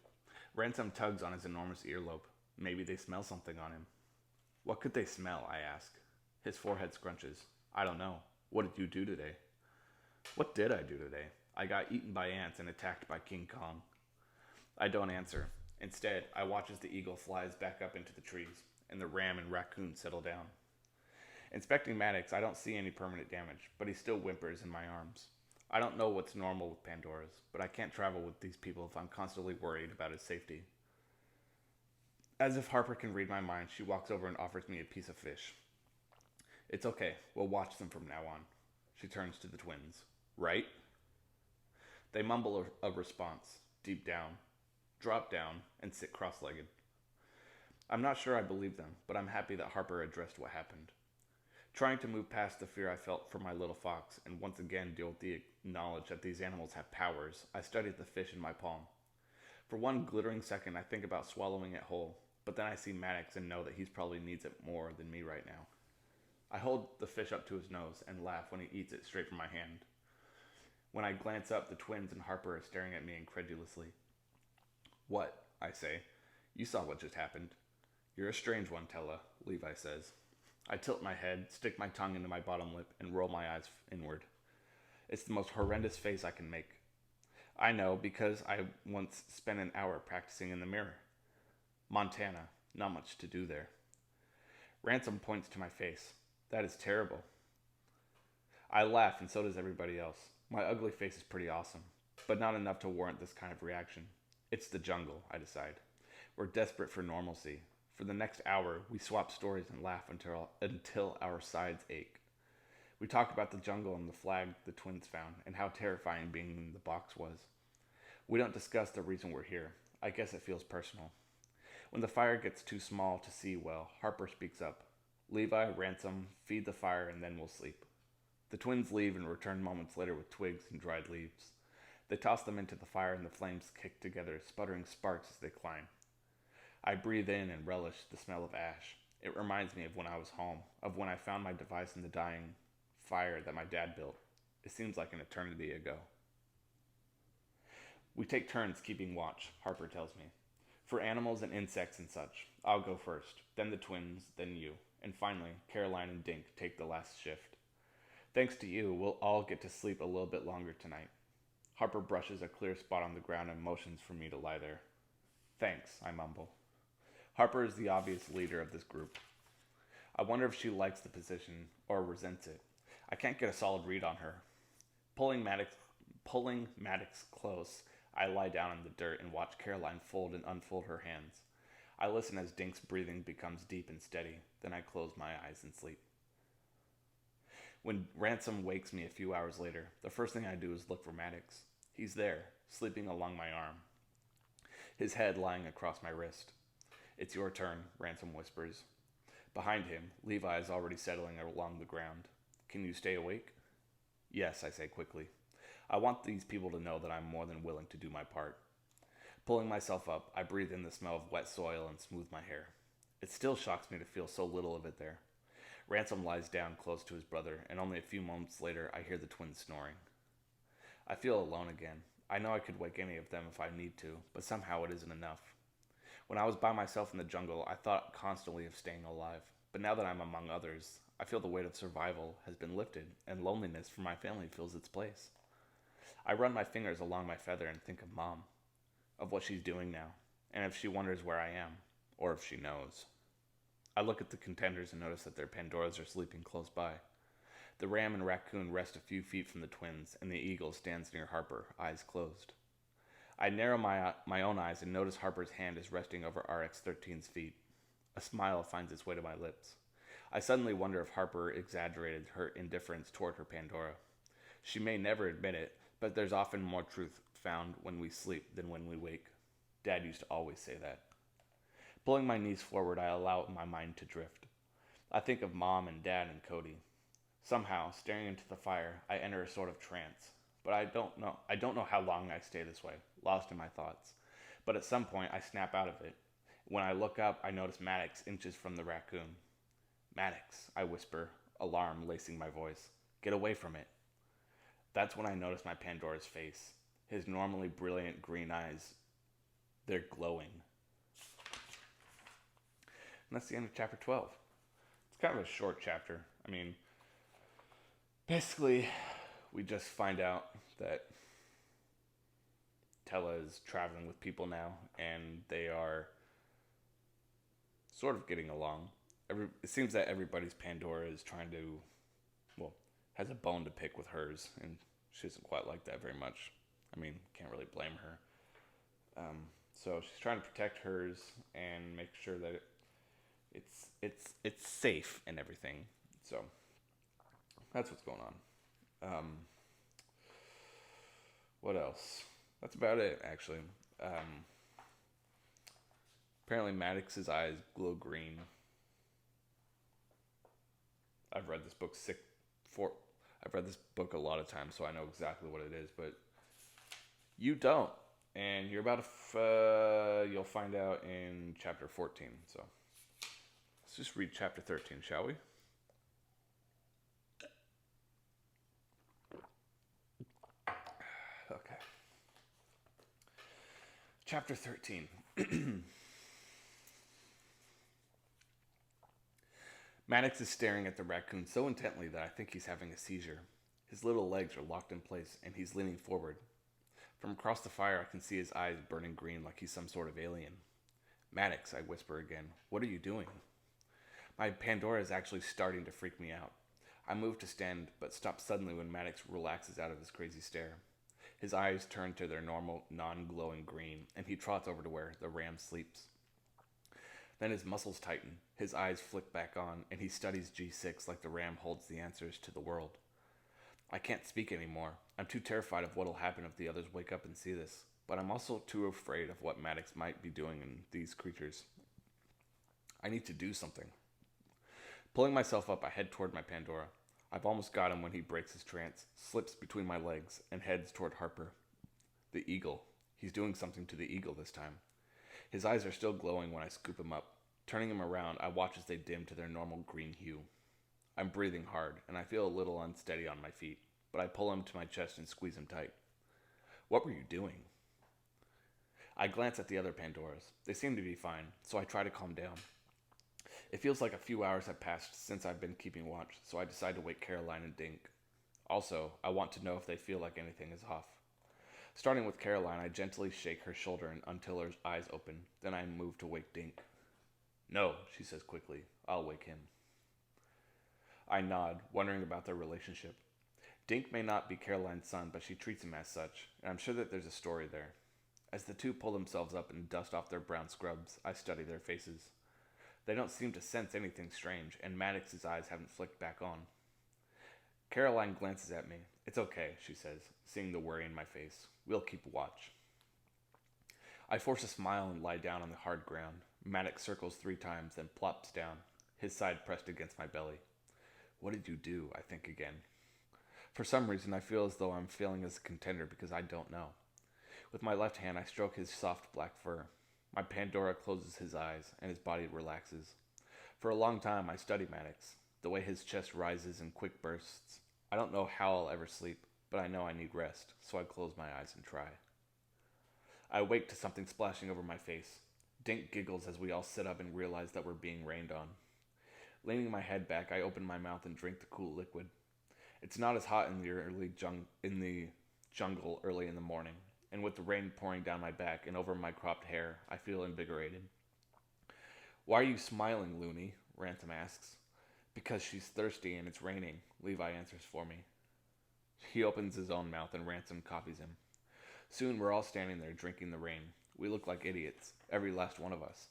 Ransom tugs on his enormous earlobe. Maybe they smell something on him. What could they smell? I ask. His forehead scrunches. I don't know. What did you do today? What did I do today? I got eaten by ants and attacked by King Kong. I don't answer. Instead, I watch as the eagle flies back up into the trees, and the ram and raccoon settle down. Inspecting Maddox, I don't see any permanent damage, but he still whimpers in my arms. I don't know what's normal with Pandoras, but I can't travel with these people if I'm constantly worried about his safety. As if Harper can read my mind, she walks over and offers me a piece of fish. It's okay. We'll watch them from now on. She turns to the twins. Right? They mumble a response, deep down, drop down, and sit cross-legged. I'm not sure I believe them, but I'm happy that Harper addressed what happened. Trying to move past the fear I felt for my little fox and once again deal with the knowledge that these animals have powers, I studied the fish in my palm. For one glittering second, I think about swallowing it whole, but then I see Maddox and know that he probably needs it more than me right now. I hold the fish up to his nose and laugh when he eats it straight from my hand. When I glance up, the twins and Harper are staring at me incredulously. What? I say. You saw what just happened. You're a strange one, Tella, Levi says. I tilt my head, stick my tongue into my bottom lip, and roll my eyes inward. It's the most horrendous face I can make. I know because I once spent an hour practicing in the mirror. Montana, not much to do there. Ransom points to my face. That is terrible. I laugh, and so does everybody else. My ugly face is pretty awesome, but not enough to warrant this kind of reaction. It's the jungle, I decide. We're desperate for normalcy. For the next hour, we swap stories and laugh until our sides ache. We talk about the jungle and the flag the twins found, and how terrifying being in the box was. We don't discuss the reason we're here. I guess it feels personal. When the fire gets too small to see well, Harper speaks up. Levi, Ransom, feed the fire, and then we'll sleep. The twins leave and return moments later with twigs and dried leaves. They toss them into the fire and the flames kick together, sputtering sparks as they climb. I breathe in and relish the smell of ash. It reminds me of when I was home, of when I found my device in the dying fire that my dad built. It seems like an eternity ago. We take turns keeping watch, Harper tells me. For animals and insects and such, I'll go first, then the twins, then you, and finally, Caroline and Dink take the last shift. Thanks to you, we'll all get to sleep a little bit longer tonight. Harper brushes a clear spot on the ground and motions for me to lie there. Thanks, I mumble. Harper is the obvious leader of this group. I wonder if she likes the position or resents it. I can't get a solid read on her. Pulling Maddox close, I lie down in the dirt and watch Caroline fold and unfold her hands. I listen as Dink's breathing becomes deep and steady, then I close my eyes and sleep. When Ransom wakes me a few hours later, the first thing I do is look for Maddox. He's there, sleeping along my arm, his head lying across my wrist. It's your turn, Ransom whispers. Behind him, Levi is already settling along the ground. Can you stay awake? Yes, I say quickly. I want these people to know that I'm more than willing to do my part. Pulling myself up, I breathe in the smell of wet soil and smooth my hair. It still shocks me to feel so little of it there. Ransom lies down close to his brother, and only a few moments later I hear the twins snoring. I feel alone again. I know I could wake any of them if I need to, but somehow it isn't enough. When I was by myself in the jungle, I thought constantly of staying alive. But now that I'm among others, I feel the weight of survival has been lifted, and loneliness for my family fills its place. I run my fingers along my feather and think of Mom, of what she's doing now, and if she wonders where I am, or if she knows. I look at the contenders and notice that their pandoras are sleeping close by. The ram and raccoon rest a few feet from the twins, and the eagle stands near Harper, eyes closed. I narrow my own eyes and notice Harper's hand is resting over RX-13's feet. A smile finds its way to my lips. I suddenly wonder if Harper exaggerated her indifference toward her Pandora. She may never admit it, but there's often more truth found when we sleep than when we wake. Dad used to always say that. Pulling my knees forward, I allow my mind to drift. I think of Mom and Dad and Cody. Somehow, staring into the fire, I enter a sort of trance. But I don't know how long I stay this way, lost in my thoughts. But at some point, I snap out of it. When I look up, I notice Maddox inches from the raccoon. Maddox, I whisper, alarm lacing my voice. Get away from it. That's when I notice my Pandora's face. His normally brilliant green eyes. They're glowing. And that's the end of chapter 12. It's kind of a short chapter. I mean, basically, we just find out that Tella is traveling with people now, and they are sort of getting along. It seems that everybody's Pandora is trying to, has a bone to pick with hers, and she doesn't quite like that very much. I mean, can't really blame her. So she's trying to protect hers and make sure that it's safe and everything. So that's what's going on. What else? That's about it, actually. Apparently Maddox's eyes glow green. I've read this book a lot of times, so I know exactly what it is, but you don't. And you're about to, you'll find out in chapter 14. So let's just read chapter 13, shall we? Okay. Chapter 13. Maddox is staring at the raccoon so intently that I think he's having a seizure. His little legs are locked in place, and he's leaning forward. From across the fire, I can see his eyes burning green like he's some sort of alien. Maddox, I whisper again, what are you doing? My Pandora is actually starting to freak me out. I move to stand, but stop suddenly when Maddox relaxes out of his crazy stare. His eyes turn to their normal, non-glowing green, and he trots over to where the ram sleeps. Then his muscles tighten, his eyes flick back on, and he studies G6 like the ram holds the answers to the world. I can't speak anymore. I'm too terrified of what'll happen if the others wake up and see this, but I'm also too afraid of what Maddox might be doing in these creatures. I need to do something. Pulling myself up, I head toward my Pandora. I've almost got him when he breaks his trance, slips between my legs, and heads toward Harper. The eagle. He's doing something to the eagle this time. His eyes are still glowing when I scoop him up. Turning him around, I watch as they dim to their normal green hue. I'm breathing hard, and I feel a little unsteady on my feet, but I pull him to my chest and squeeze him tight. What were you doing? I glance at the other Pandoras. They seem to be fine, so I try to calm down. It feels like a few hours have passed since I've been keeping watch, so I decide to wake Caroline and Dink. Also, I want to know if they feel like anything is off. Starting with Caroline, I gently shake her shoulder until her eyes open. Then I move to wake Dink. No, she says quickly. I'll wake him. I nod, wondering about their relationship. Dink may not be Caroline's son, but she treats him as such, and I'm sure that there's a story there. As the two pull themselves up and dust off their brown scrubs, I study their faces. They don't seem to sense anything strange, and Maddox's eyes haven't flicked back on. Caroline glances at me. It's okay, she says, seeing the worry in my face. We'll keep watch. I force a smile and lie down on the hard ground. Maddox circles 3 times, then plops down, his side pressed against my belly. What did you do? I think again. For some reason, I feel as though I'm failing as a contender because I don't know. With my left hand, I stroke his soft black fur. My Pandora closes his eyes, and his body relaxes. For a long time, I study Maddox. the way his chest rises in quick bursts. I don't know how I'll ever sleep, but I know I need rest, so I close my eyes and try. I awake to something splashing over my face. Dink giggles as we all sit up and realize that we're being rained on. Leaning my head back, I open my mouth and drink the cool liquid. It's not as hot in the jungle early in the morning, and with the rain pouring down my back and over my cropped hair, I feel invigorated. Why are you smiling, Looney? Ransom asks. Because she's thirsty and it's raining, Levi answers for me. He opens his own mouth and Ransom copies him. Soon we're all standing there drinking the rain. We look like idiots, every last one of us.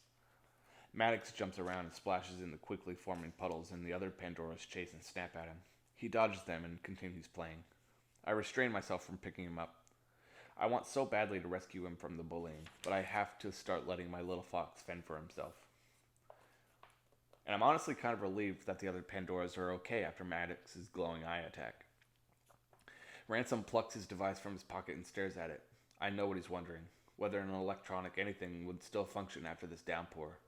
Maddox jumps around and splashes in the quickly forming puddles, and the other pandoras chase and snap at him. He dodges them and continues playing. I restrain myself from picking him up. I want so badly to rescue him from the bullying, but I have to start letting my little fox fend for himself. And I'm honestly kind of relieved that the other pandoras are okay after Maddox's glowing eye attack. Ransom plucks his device from his pocket and stares at it. I know what he's wondering, whether an electronic anything would still function after this downpour.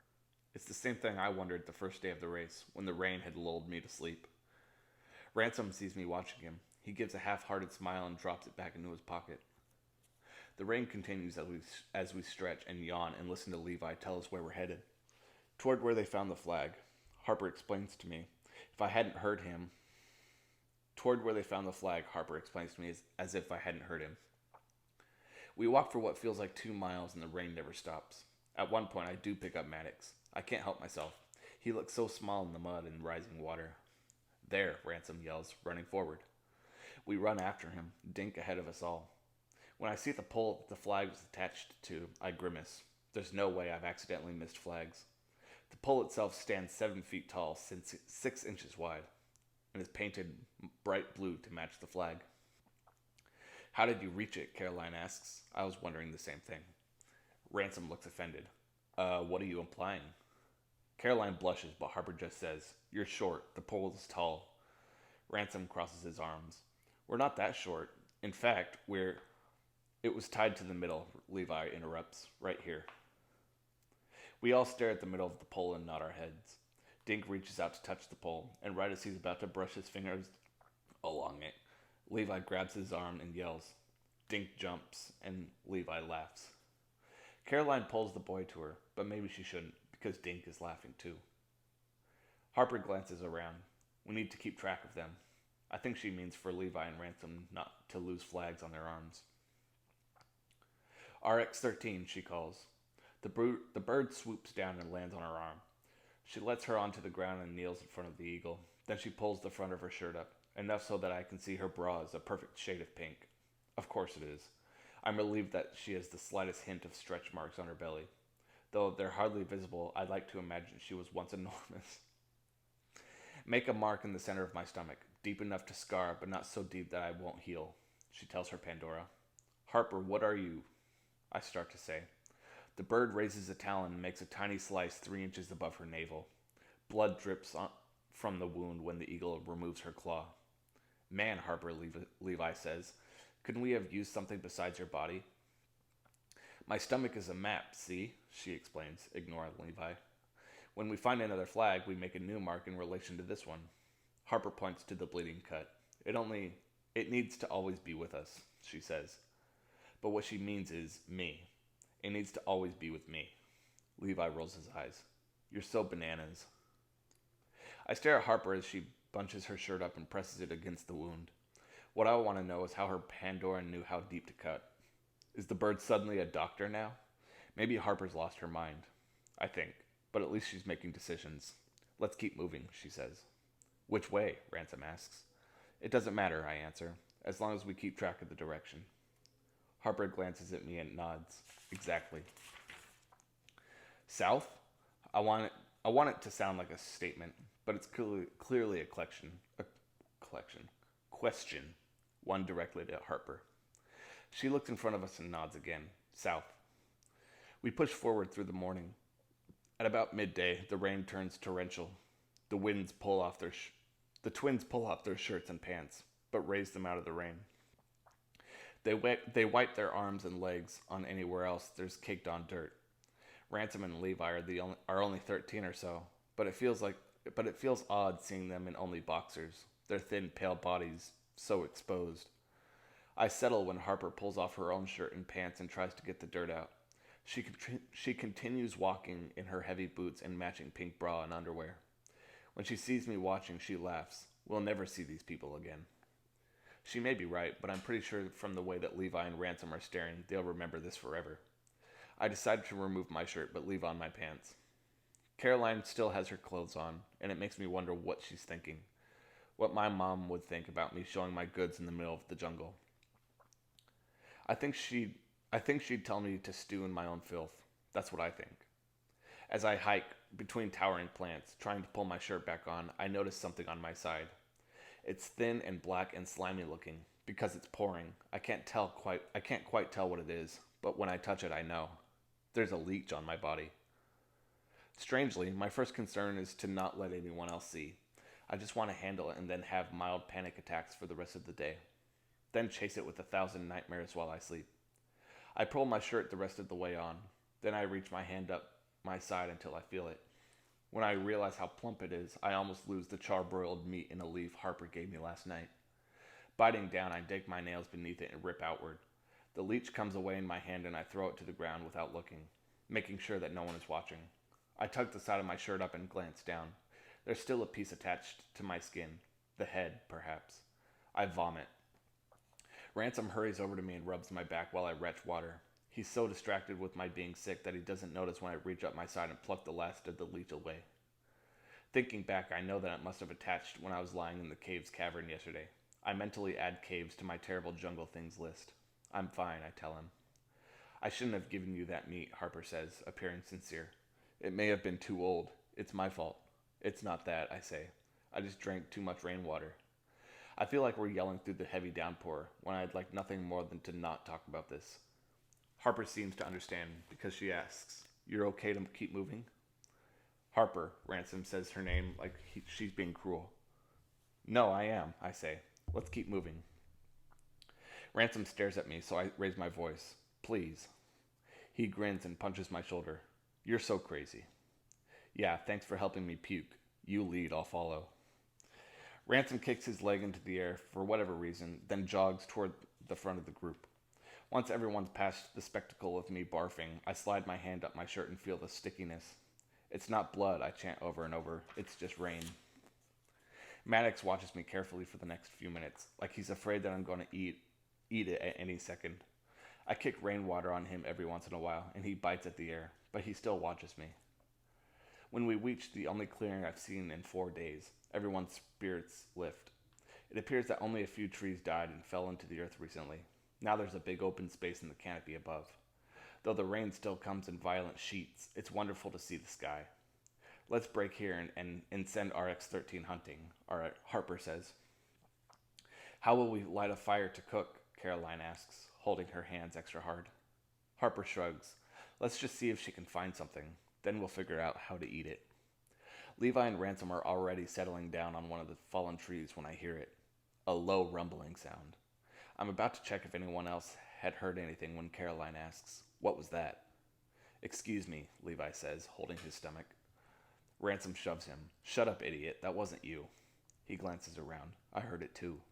It's the same thing I wondered the first day of the race, when the rain had lulled me to sleep. Ransom sees me watching him. He gives a half-hearted smile and drops it back into his pocket. The rain continues as we stretch and yawn and listen to Levi tell us where we're headed. Toward where they found the flag. Harper explains to me. If I hadn't heard him... Toward where they found the flag, Harper explains to me as if I hadn't heard him. We walk for what feels like 2 miles and the rain never stops. At one point, I do pick up Maddox. I can't help myself. He looks so small in the mud and rising water. There, Ransom yells, running forward. We run after him, Dink ahead of us all. When I see the pole that the flag was attached to, I grimace. There's no way I've accidentally missed flags. The pole itself stands 7 feet tall, 6 inches wide, and is painted bright blue to match the flag. How did you reach it? Caroline asks. I was wondering the same thing. Ransom looks offended. What are you implying? Caroline blushes, but Harper just says, You're short. The pole is tall. Ransom crosses his arms. We're not that short. In fact, It was tied to the middle, Levi interrupts, right here. We all stare at the middle of the pole and nod our heads. Dink reaches out to touch the pole, and right as he's about to brush his fingers along it, Levi grabs his arm and yells. Dink jumps, and Levi laughs. Caroline pulls the boy to her, but maybe she shouldn't, because Dink is laughing too. Harper glances around. We need to keep track of them. I think she means for Levi and Ransom not to lose flags on their arms. RX-13, she calls. The bird swoops down and lands on her arm. She lets her onto the ground and kneels in front of the eagle. Then she pulls the front of her shirt up, enough so that I can see her bra is a perfect shade of pink. Of course it is. I'm relieved that she has the slightest hint of stretch marks on her belly. Though they're hardly visible, I'd like to imagine she was once enormous. Make a mark in the center of my stomach, deep enough to scar, but not so deep that I won't heal, she tells her Pandora. Harper, what are you? I start to say. The bird raises a talon and makes a tiny slice 3 inches above her navel. Blood drips from the wound when the eagle removes her claw. Man, Harper, Levi says, couldn't we have used something besides your body? My stomach is a map, see? She explains, ignoring Levi. When we find another flag, we make a new mark in relation to this one. Harper points to the bleeding cut. It needs to always be with us, she says. But what she means is me. It needs to always be with me. Levi rolls his eyes. You're so bananas. I stare at Harper as she bunches her shirt up and presses it against the wound. What I want to know is how her Pandora knew how deep to cut. Is the bird suddenly a doctor now? Maybe Harper's lost her mind. I think, but at least she's making decisions. Let's keep moving, she says. Which way? Ransom asks. It doesn't matter, I answer, as long as we keep track of the direction. Harper glances at me and nods. Exactly. South? I want it to sound like a statement, but it's clearly a question. One directly at Harper. She looks in front of us and nods again. South. We push forward through the morning. At about midday, the rain turns torrential. The twins pull off their shirts and pants, but raise them out of the rain. They wipe their arms and legs on anywhere else there's caked on dirt. Ransom and Levi are only 13 or so, but it feels like but it feels odd seeing them in only boxers, their thin, pale bodies so exposed. I settle when Harper pulls off her own shirt and pants and tries to get the dirt out. She continues walking in her heavy boots and matching pink bra and underwear. When she sees me watching, she laughs. We'll never see these people again. She may be right, but I'm pretty sure from the way that Levi and Ransom are staring, they'll remember this forever. I decide to remove my shirt, but leave on my pants. Caroline still has her clothes on, and it makes me wonder what she's thinking. What my mom would think about me showing my goods in the middle of the jungle. I think she'd tell me to stew in my own filth. That's what I think. As I hike between towering plants, trying to pull my shirt back on, I notice something on my side. It's thin and black and slimy looking. Because it's pouring, I can't quite tell what it is, but when I touch it, I know. There's a leech on my body. Strangely, my first concern is to not let anyone else see. I just want to handle it and then have mild panic attacks for the rest of the day. Then chase it with 1,000 nightmares while I sleep. I pull my shirt the rest of the way on. Then I reach my hand up my side until I feel it. When I realize how plump it is, I almost lose the charbroiled meat in a leaf Harper gave me last night. Biting down, I dig my nails beneath it and rip outward. The leech comes away in my hand and I throw it to the ground without looking, making sure that no one is watching. I tug the side of my shirt up and glance down. There's still a piece attached to my skin. The head, perhaps. I vomit. Ransom hurries over to me and rubs my back while I retch water. He's so distracted with my being sick that he doesn't notice when I reach up my side and pluck the last of the leech away. Thinking back, I know that it must have attached when I was lying in the cave's cavern yesterday. I mentally add caves to my terrible jungle things list. I'm fine, I tell him. I shouldn't have given you that meat, Harper says, appearing sincere. It may have been too old. It's my fault. It's not that, I say. I just drank too much rainwater. I feel like we're yelling through the heavy downpour when I'd like nothing more than to not talk about this. Harper seems to understand because she asks, "You're okay to keep moving?" Harper, Ransom says her name like she's being cruel. "No, I am," I say. "Let's keep moving." Ransom stares at me, so I raise my voice. "Please." He grins and punches my shoulder. "You're so crazy." "Yeah, thanks for helping me puke. You lead, I'll follow." Ransom kicks his leg into the air for whatever reason, then jogs toward the front of the group. Once everyone's past the spectacle of me barfing, I slide my hand up my shirt and feel the stickiness. "It's not blood," I chant over and over. "It's just rain." Maddox watches me carefully for the next few minutes, like he's afraid that I'm going to eat it at any second. I kick rainwater on him every once in a while, and he bites at the air, but he still watches me. When we reach the only clearing I've seen in 4 days, everyone's spirits lift. It appears that only a few trees died and fell into the earth recently. Now there's a big open space in the canopy above. Though the rain still comes in violent sheets, it's wonderful to see the sky. "Let's break here and send RX-13 hunting," Harper says. "How will we light a fire to cook?" Caroline asks, holding her hands extra hard. Harper shrugs. "Let's just see if she can find something. Then we'll figure out how to eat it." Levi and Ransom are already settling down on one of the fallen trees when I hear it. A low rumbling sound. I'm about to check if anyone else had heard anything when Caroline asks, "What was that?" "Excuse me," Levi says, holding his stomach. Ransom shoves him. "Shut up, idiot. That wasn't you." He glances around. I heard it too.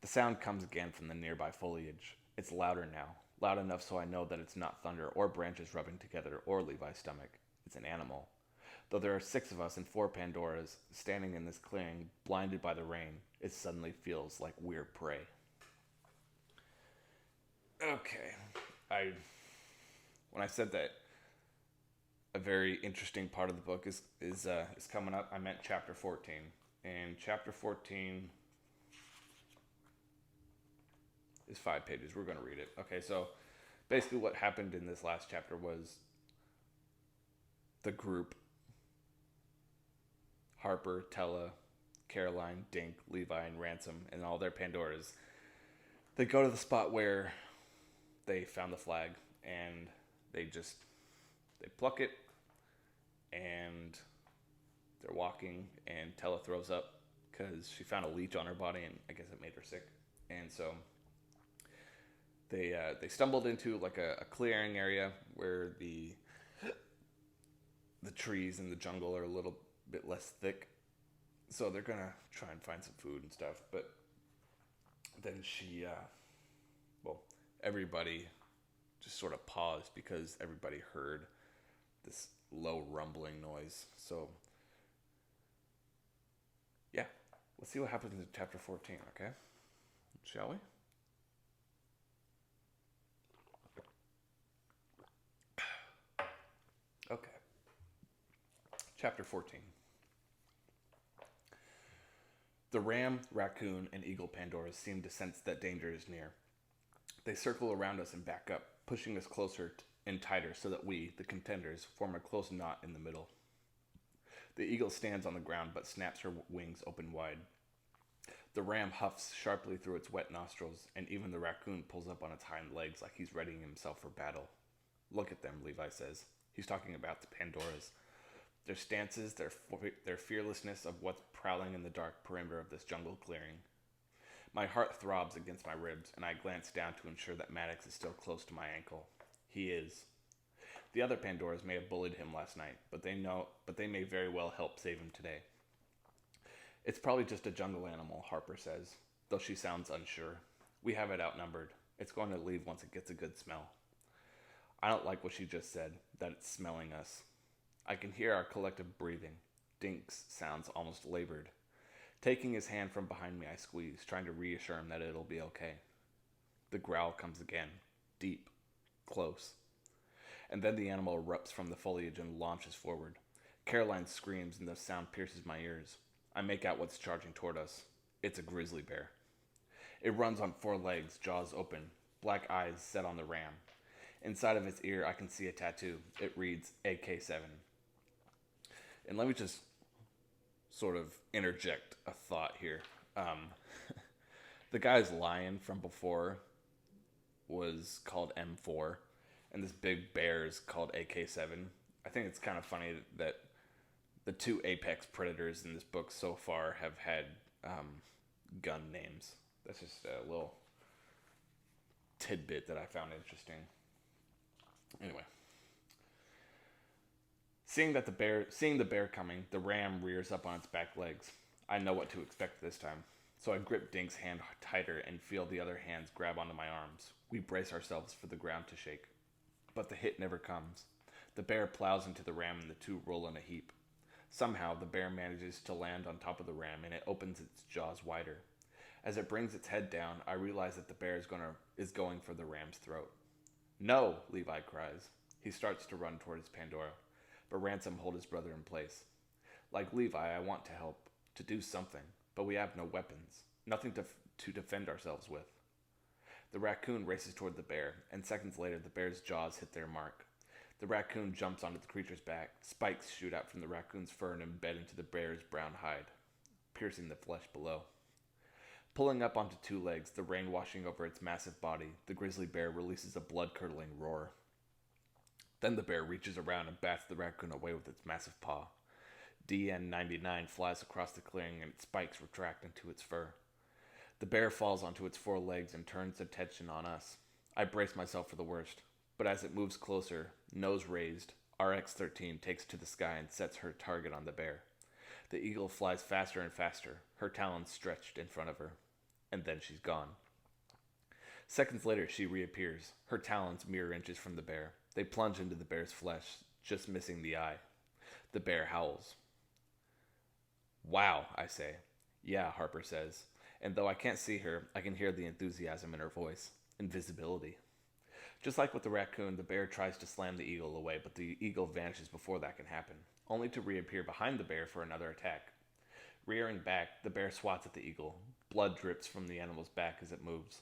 The sound comes again from the nearby foliage. It's louder now. Loud enough so I know that it's not thunder or branches rubbing together or Levi's stomach. It's an animal. Though there are 6 of us and 4 pandoras standing in this clearing, blinded by the rain, it suddenly feels like we're prey. Okay. When I said that a very interesting part of the book is coming up, I meant chapter 14. And chapter 14 is 5 pages. We're going to read it. Okay, so basically what happened in this last chapter was the group, Harper, Tella, Caroline, Dink, Levi, and Ransom, and all their pandoras, they go to the spot where they found the flag, and they pluck it, and they're walking, and Tella throws up because she found a leech on her body, and I guess it made her sick. And so they stumbled into like a clearing area where the trees and the jungle are a little a bit less thick. So they're gonna try and find some food and stuff. But then well, everybody just sort of paused because everybody heard this low rumbling noise. So, yeah, let's see what happens in chapter 14, okay? Shall we? Okay. Chapter 14. The ram, raccoon, and eagle pandoras seem to sense that danger is near. They circle around us and back up, pushing us closer and tighter so that we, the contenders, form a close knot in the middle. The eagle stands on the ground but snaps her wings open wide. The ram huffs sharply through its wet nostrils, and even the raccoon pulls up on its hind legs like he's readying himself for battle. Look at them, Levi says. He's talking about the pandoras. Their stances, their fearlessness of what's prowling in the dark perimeter of this jungle clearing. My heart throbs against my ribs, and I glance down to ensure that Maddox is still close to my ankle. He is. The other pandoras may have bullied him last night, but they may very well help save him today. It's probably just a jungle animal, Harper says, though she sounds unsure. We have it outnumbered. It's going to leave once it gets a good smell. I don't like what she just said, that it's smelling us. I can hear our collective breathing. Dink's sounds almost labored. Taking his hand from behind me, I squeeze, trying to reassure him that it'll be okay. The growl comes again, deep, close. And then the animal erupts from the foliage and launches forward. Caroline screams and the sound pierces my ears. I make out what's charging toward us. It's a grizzly bear. It runs on 4 legs, jaws open, black eyes set on the ram. Inside of its ear, I can see a tattoo. It reads AK-7. And let me just sort of interject a thought here. The guy's lion from before was called M4, and this big bear is called AK-7. I think it's kind of funny that the 2 apex predators in this book so far have had gun names. That's just a little tidbit that I found interesting. Anyway. Seeing the bear coming, the ram rears up on its back legs. I know what to expect this time. So I grip Dink's hand tighter and feel the other hands grab onto my arms. We brace ourselves for the ground to shake. But the hit never comes. The bear plows into the ram and the 2 roll in a heap. Somehow, the bear manages to land on top of the ram and it opens its jaws wider. As it brings its head down, I realize that the bear is going for the ram's throat. No, Levi cries. He starts to run towards Pandora, but Ransom holds his brother in place. Like Levi, I want to help, to do something, but we have no weapons, nothing to defend ourselves with. The raccoon races toward the bear, and seconds later the bear's jaws hit their mark. The raccoon jumps onto the creature's back. Spikes shoot out from the raccoon's fur and embed into the bear's brown hide, piercing the flesh below. Pulling up onto 2 legs, the rain washing over its massive body, the grizzly bear releases a blood-curdling roar. Then the bear reaches around and bats the raccoon away with its massive paw. DN-99 flies across the clearing and its spikes retract into its fur. The bear falls onto its 4 legs and turns attention on us. I brace myself for the worst, but as it moves closer, nose raised, RX-13 takes to the sky and sets her target on the bear. The eagle flies faster and faster, her talons stretched in front of her. And then she's gone. Seconds later, she reappears, her talons mere inches from the bear. They plunge into the bear's flesh, just missing the eye. The bear howls. Wow, I say. Yeah, Harper says. And though I can't see her, I can hear the enthusiasm in her voice. Invisibility. Just like with the raccoon, the bear tries to slam the eagle away, but the eagle vanishes before that can happen, only to reappear behind the bear for another attack. Rearing back, the bear swats at the eagle. Blood drips from the animal's back as it moves.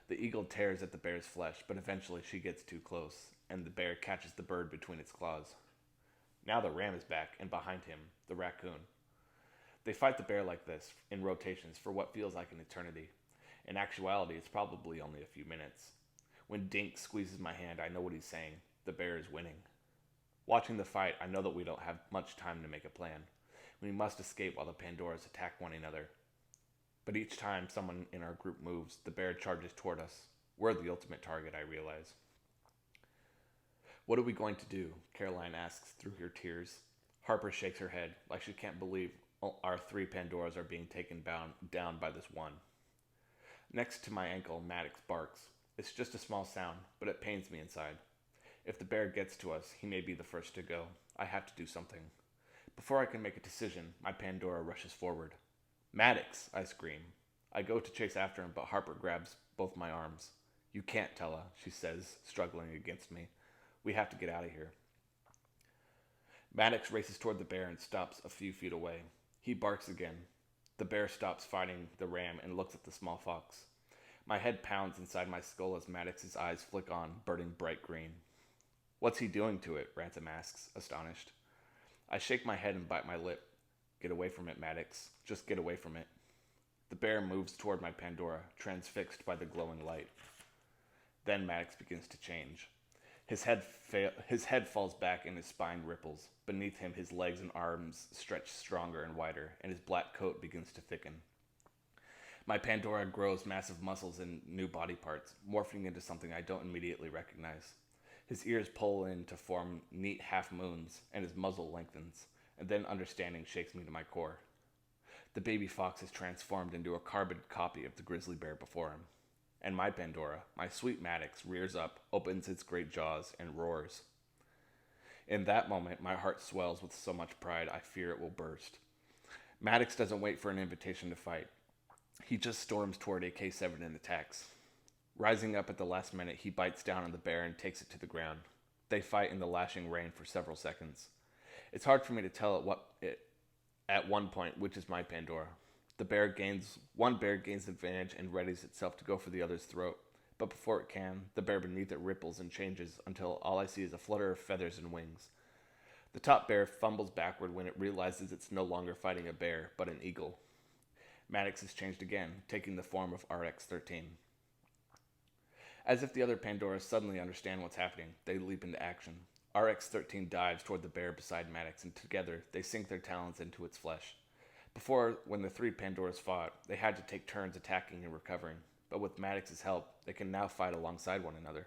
The eagle tears at the bear's flesh, but eventually she gets too close, and the bear catches the bird between its claws. Now the ram is back, and behind him, the raccoon. They fight the bear like this, in rotations, for what feels like an eternity. In actuality, it's probably only a few minutes. When Dink squeezes my hand, I know what he's saying. The bear is winning. Watching the fight, I know that we don't have much time to make a plan. We must escape while the pandoras attack one another. But each time someone in our group moves, the bear charges toward us. We're the ultimate target, I realize. What are we going to do? Caroline asks through her tears. Harper shakes her head, like she can't believe our 3 pandoras are being taken down by this one. Next to my ankle, Maddox barks. It's just a small sound, but it pains me inside. If the bear gets to us, he may be the first to go. I have to do something. Before I can make a decision, my Pandora rushes forward. Maddox, I scream. I go to chase after him, but Harper grabs both my arms. You can't, Tella, she says, struggling against me. We have to get out of here. Maddox races toward the bear and stops a few feet away. He barks again. The bear stops fighting the ram and looks at the small fox. My head pounds inside my skull as Maddox's eyes flick on, burning bright green. What's he doing to it? Ransom asks, astonished. I shake my head and bite my lip. Get away from it, Maddox. Just get away from it. The bear moves toward my Pandora, transfixed by the glowing light. Then Maddox begins to change. His head falls back and his spine ripples. Beneath him, his legs and arms stretch stronger and wider, and his black coat begins to thicken. My Pandora grows massive muscles and new body parts, morphing into something I don't immediately recognize. His ears pull in to form neat half-moons, and his muzzle lengthens, and then understanding shakes me to my core. The baby fox is transformed into a carbon copy of the grizzly bear before him. And my Pandora, my sweet Maddox, rears up, opens its great jaws, and roars. In that moment, my heart swells with so much pride I fear it will burst. Maddox doesn't wait for an invitation to fight. He just storms toward AK-7 and attacks. Rising up at the last minute, he bites down on the bear and takes it to the ground. They fight in the lashing rain for several seconds. It's hard for me to tell at one point which is my Pandora. One bear gains advantage and readies itself to go for the other's throat. But before it can, the bear beneath it ripples and changes until all I see is a flutter of feathers and wings. The top bear fumbles backward when it realizes it's no longer fighting a bear, but an eagle. Maddox is changed again, taking the form of RX-13. As if the other Pandoras suddenly understand what's happening, they leap into action. RX-13 dives toward the bear beside Maddox, and together they sink their talons into its flesh. Before, when the 3 Pandoras fought, they had to take turns attacking and recovering, but with Maddox's help, they can now fight alongside one another.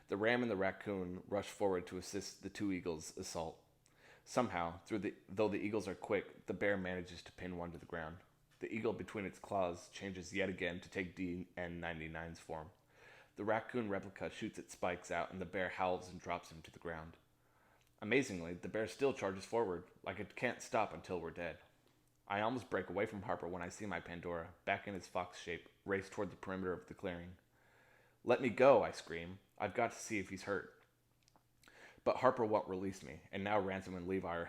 The ram and the raccoon rush forward to assist the 2 eagles' assault. Somehow, though the eagles are quick, the bear manages to pin one to the ground. The eagle between its claws changes yet again to take DN-99's form. The raccoon replica shoots its spikes out, and the bear howls and drops him to the ground. Amazingly, the bear still charges forward, like it can't stop until we're dead. I almost break away from Harper when I see my Pandora, back in his fox shape, race toward the perimeter of the clearing. Let me go, I scream. I've got to see if he's hurt. But Harper won't release me, and now Ransom and Levi are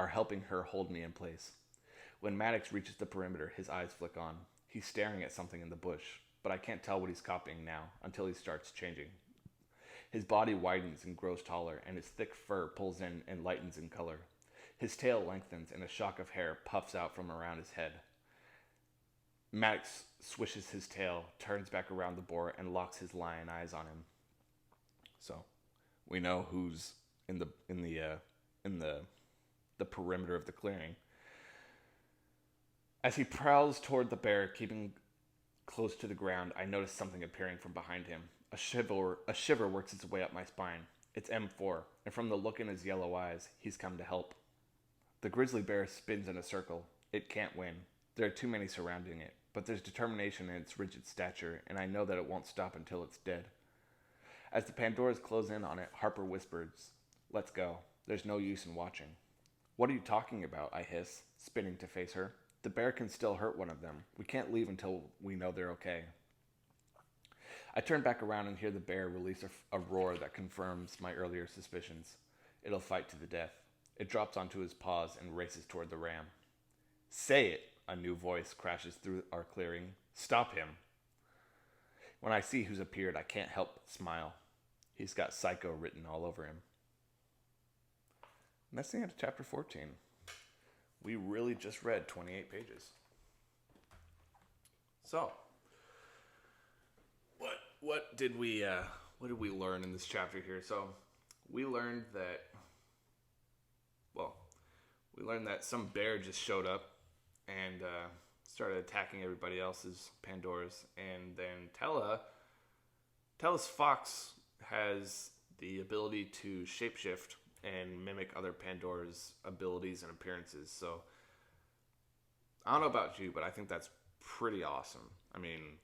helping her hold me in place. When Maddox reaches the perimeter, his eyes flick on. He's staring at something in the bush, but I can't tell what he's copying now, until he starts changing. His body widens and grows taller, and his thick fur pulls in and lightens in color. His tail lengthens, and a shock of hair puffs out from around his head. Maddox swishes his tail, turns back around the boar, and locks his lion eyes on him. So, we know who's in the perimeter of the clearing. As he prowls toward the bear, keeping close to the ground, I notice something appearing from behind him. A shiver works its way up my spine. It's M4, and from the look in his yellow eyes, he's come to help. The grizzly bear spins in a circle. It can't win. There are too many surrounding it, but there's determination in its rigid stature, and I know that it won't stop until it's dead. As the Pandoras close in on it, Harper whispers, "Let's go. There's no use in watching." "What are you talking about?" I hiss, spinning to face her. "The bear can still hurt one of them. We can't leave until we know they're okay." I turn back around and hear the bear release a roar that confirms my earlier suspicions. It'll fight to the death. It drops onto his paws and races toward the ram. "Say it!" A new voice crashes through our clearing. "Stop him!" When I see who's appeared, I can't help but smile. He's got Psycho written all over him. And that's the end of chapter 14. We really just read 28 pages. So, what did we learn in this chapter here? So, we learned that some bear just showed up and started attacking everybody else's Pandoras, and then Tella's fox has the ability to shapeshift and mimic other Pandora's abilities and appearances. So I don't know about you, but I think that's pretty awesome. I mean,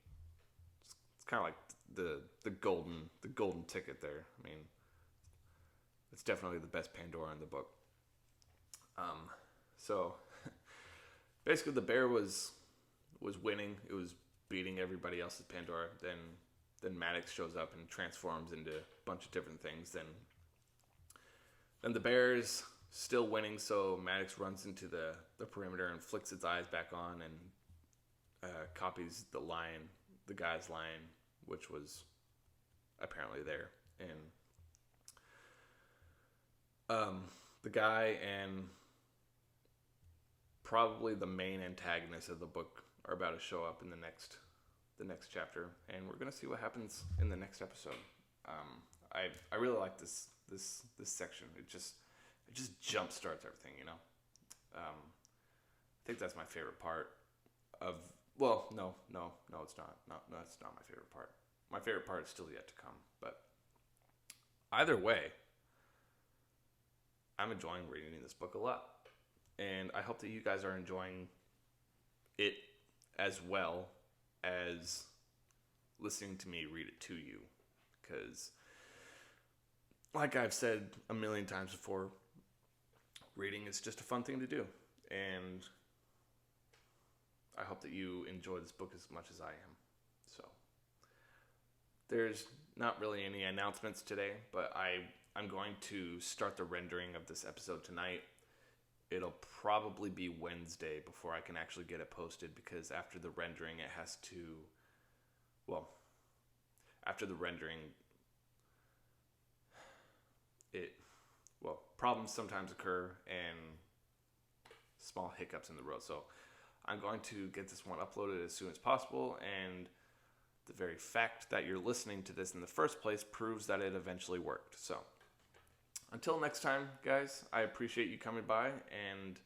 it's kind of like the golden ticket there. I mean, it's definitely the best Pandora in the book. So basically, the bear was winning. It was beating everybody else's Pandora. Then Maddox shows up and transforms into a bunch of different things. Then the bear's still winning, so Maddox runs into the perimeter and flicks its eyes back on and copies the guy's line, which was apparently there. And the guy and probably the main antagonist of the book are about to show up in the next chapter, and we're gonna see what happens in the next episode. I really like this section. It just jump starts everything, you know. I think that's my favorite part of. Well, no, it's not. No, that's not my favorite part. My favorite part is still yet to come. But either way, I'm enjoying reading this book a lot, and I hope that you guys are enjoying it as well as listening to me read it to you, because like I've said a million times before, reading is just a fun thing to do, and I hope that you enjoy this book as much as I am. So there's not really any announcements today, but I'm going to start the rendering of this episode tonight. It'll probably be Wednesday before I can actually get it posted, because after the rendering problems sometimes occur and small hiccups in the road. So I'm going to get this one uploaded as soon as possible, and the very fact that you're listening to this in the first place proves that it eventually worked. So until next time, guys, I appreciate you coming by, and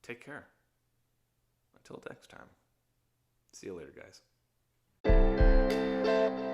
take care. Until next time. See you later, guys.